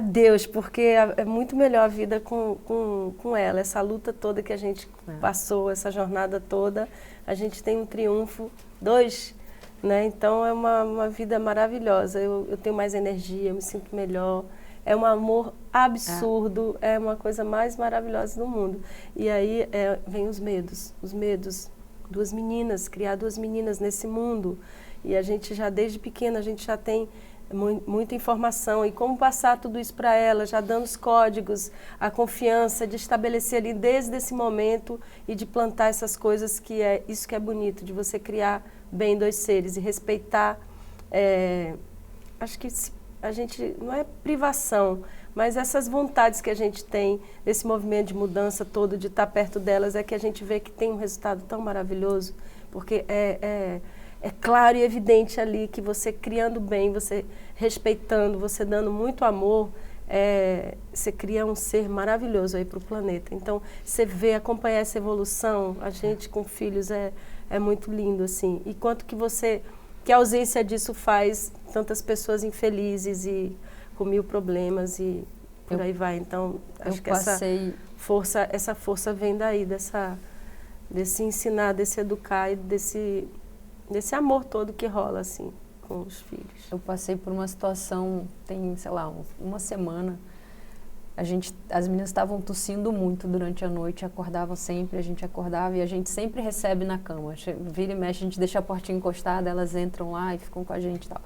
Deus, porque é muito melhor a vida com ela. Essa luta toda que a gente passou, essa jornada toda, a gente tem um triunfo, 2, né? Então é uma vida maravilhosa. Eu tenho mais energia, eu me sinto melhor. É um amor absurdo, é uma coisa mais maravilhosa do mundo. E aí vem os medos, 2 meninas, criar 2 meninas nesse mundo. E a gente já, desde pequena, a gente já tem muita informação. E como passar tudo isso para ela, já dando os códigos, a confiança de estabelecer ali desde esse momento e de plantar essas coisas isso que é bonito, de você criar bem 2 seres e respeitar. Acho que a gente, não é privação, mas essas vontades que a gente tem, desse movimento de mudança todo, de estar perto delas, é que a gente vê que tem um resultado tão maravilhoso, porque é claro e evidente ali que você criando bem, você respeitando, você dando muito amor, você cria um ser maravilhoso aí para o planeta. Então, você vê, acompanhar essa evolução, a gente com filhos é muito lindo, assim. E quanto que você que a ausência disso faz tantas pessoas infelizes e com 1000 problemas e por aí vai. Então, acho que essa força vem daí, desse ensinar, desse educar e desse amor todo que rola, assim, com os filhos. Eu passei por uma situação, tem, sei lá, uma semana, as meninas estavam tossindo muito durante a noite, acordavam sempre, a gente acordava e a gente sempre recebe na cama. Vira e mexe, a gente deixa a portinha encostada, elas entram lá e ficam com a gente e tal.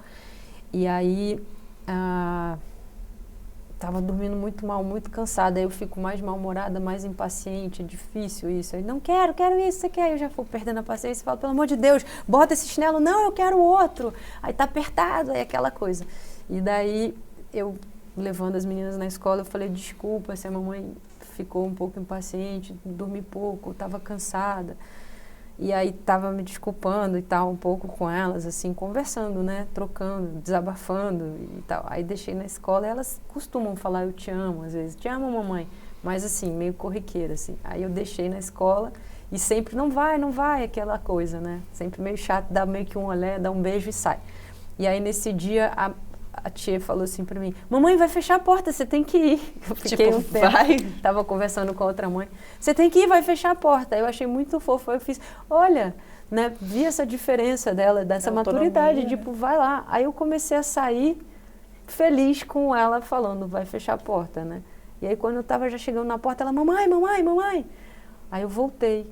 E aí, estava dormindo muito mal, muito cansada, aí eu fico mais mal-humorada, mais impaciente, difícil isso. Aí, não quero isso, você quer? Eu já fui perdendo a paciência e falo, pelo amor de Deus, bota esse chinelo, não, eu quero outro. Aí tá apertado, aí aquela coisa. E daí, eu levando as meninas na escola, eu falei, desculpa se a mamãe ficou um pouco impaciente, dormi pouco, estava cansada. E aí estava me desculpando e tal, um pouco com elas, assim, conversando, né, trocando, desabafando e tal. Aí deixei na escola e elas costumam falar, eu te amo, às vezes, te amo, mamãe, mas assim, meio corriqueira, assim. Aí eu deixei na escola e sempre, não vai, aquela coisa, né, sempre meio chato, dá meio que um olé, dá um beijo e sai. E aí nesse dia, a tia falou assim pra mim, mamãe, vai fechar a porta, você tem que ir. Eu fiquei um tempo, tava conversando com a outra mãe, você tem que ir, vai fechar a porta. Eu achei muito fofo, eu fiz, olha, né, vi essa diferença dela, dessa maturidade, tipo, vai lá. Aí eu comecei a sair feliz com ela falando, vai fechar a porta, né. E aí quando eu tava já chegando na porta, ela, mamãe. Aí eu voltei.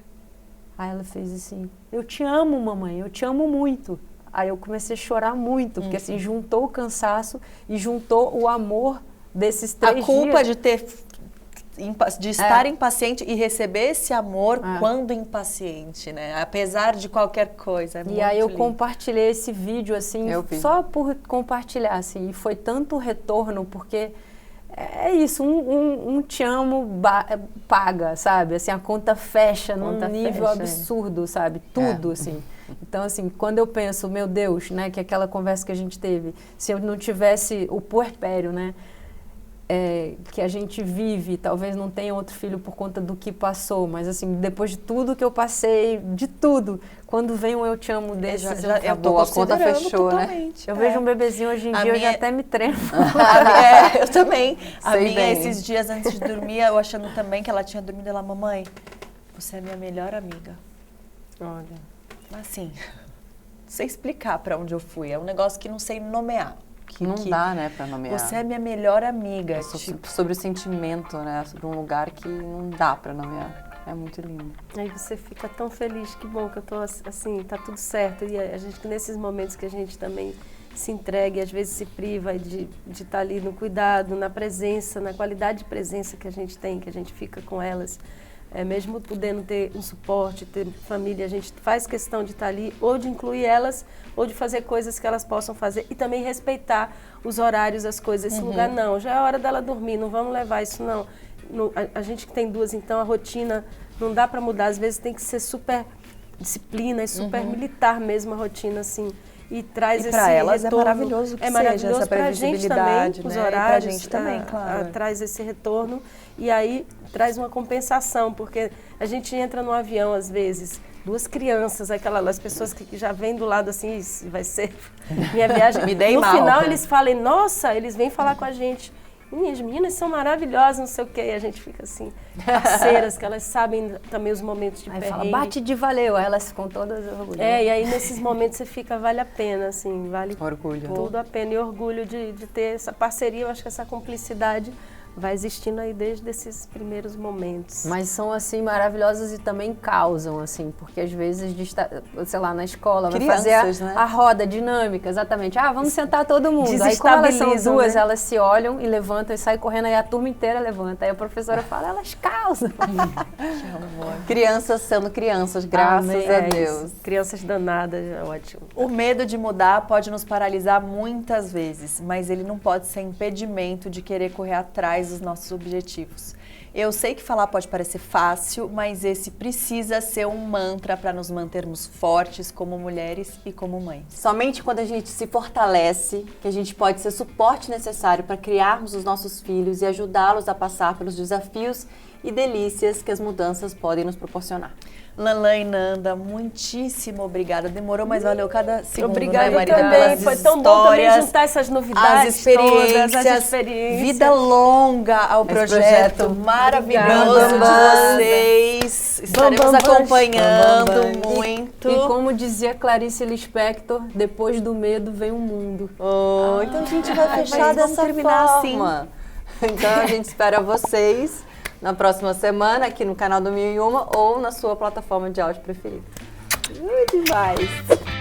Aí ela fez assim, eu te amo, mamãe, eu te amo muito. Aí eu comecei a chorar muito, porque assim, juntou o cansaço e juntou o amor desses 3 dias. A culpa de estar impaciente e receber esse amor quando impaciente, né? Apesar de qualquer coisa. E aí eu compartilhei esse vídeo, assim, só por compartilhar, assim, e foi tanto retorno, porque é isso, um te amo paga, sabe? Assim, a conta fecha num nível absurdo, sabe? Tudo, assim. Então, assim, quando eu penso, meu Deus, né, que aquela conversa que a gente teve, se eu não tivesse o puerpério, né, que a gente vive, talvez não tenha outro filho por conta do que passou, mas assim, depois de tudo que eu passei, de tudo, quando vem um eu te amo desses, acabou, a conta fechou, totalmente, né? Eu vejo um bebezinho hoje em dia, eu já até me tremo. Eu também. A minha, bem. esses dias antes de dormir, eu achando também que ela tinha dormido, ela, mamãe, você é minha melhor amiga. Olha. Assim, não sei explicar pra onde eu fui, é um negócio que não sei nomear. Não dá, né, pra nomear. Você é minha melhor amiga. Sobre o sentimento, né, sobre um lugar que não dá pra nomear. É muito lindo. Aí você fica tão feliz, que bom que eu tô assim, tá tudo certo. E a gente, nesses momentos que a gente também se entrega e às vezes se priva de estar ali no cuidado, na presença, na qualidade de presença que a gente tem, que a gente fica com elas. Mesmo podendo ter um suporte, ter família, a gente faz questão de estar ali, ou de incluir elas, ou de fazer coisas que elas possam fazer e também respeitar os horários, as coisas. Esse lugar não, já é hora dela dormir, não vamos levar isso não. A gente que tem 2, então a rotina não dá para mudar, às vezes tem que ser super disciplina e super militar mesmo a rotina, assim. E traz esse para elas retorno. é maravilhoso que é maravilhoso seja essa previsibilidade, pra gente também, os né? horários, pra gente também, claro. Traz esse retorno e aí traz uma compensação, porque a gente entra no avião às vezes, 2 crianças, as pessoas que já vêm do lado assim, isso vai ser minha viagem. Me dei no mal, final né? eles falam, nossa, eles vêm falar com a gente. Minhas meninas são maravilhosas, não sei o quê. E a gente fica assim, parceiras, que elas sabem também os momentos de perrengue. Aí fala, bate de valeu, aí elas ficam todas orgulhosas. E aí nesses momentos você fica, vale a pena, assim, vale Orgulho. tudo a pena. E orgulho de ter essa parceria, eu acho que essa cumplicidade vai existindo aí desde esses primeiros momentos. Mas são, assim, maravilhosas e também causam, assim, porque às vezes, sei lá, na escola, vai Crianças, fazer né? a roda dinâmica, exatamente. Vamos sentar todo mundo. Aí, como elas são 2, Desestabilizam, né? elas se olham e levantam e saem correndo, aí a turma inteira levanta. Aí a professora fala, elas causam. Crianças sendo crianças, graças a Deus. Isso. Crianças danadas, é ótimo. O medo de mudar pode nos paralisar muitas vezes, mas ele não pode ser impedimento de querer correr atrás dos nossos objetivos. Eu sei que falar pode parecer fácil, mas esse precisa ser um mantra para nos mantermos fortes como mulheres e como mães. Somente quando a gente se fortalece, que a gente pode ser suporte necessário para criarmos os nossos filhos e ajudá-los a passar pelos desafios e delícias que as mudanças podem nos proporcionar. Lanlan e Nanda, muitíssimo obrigada. Demorou, mas valeu cada segundo, Obrigada né, Marina? também. Pelas Foi tão bom também histórias, juntar essas novidades as experiências, todas, as experiências. vida longa ao projeto projeto maravilhoso Obrigada. de vocês. Estaremos acompanhando muito. E como dizia Clarice Lispector, depois do medo vem o mundo. Então a gente vai fechar vamos dessa terminar forma. Então a gente espera vocês na próxima semana aqui no canal do 1001 ou na sua plataforma de áudio preferida. Demais.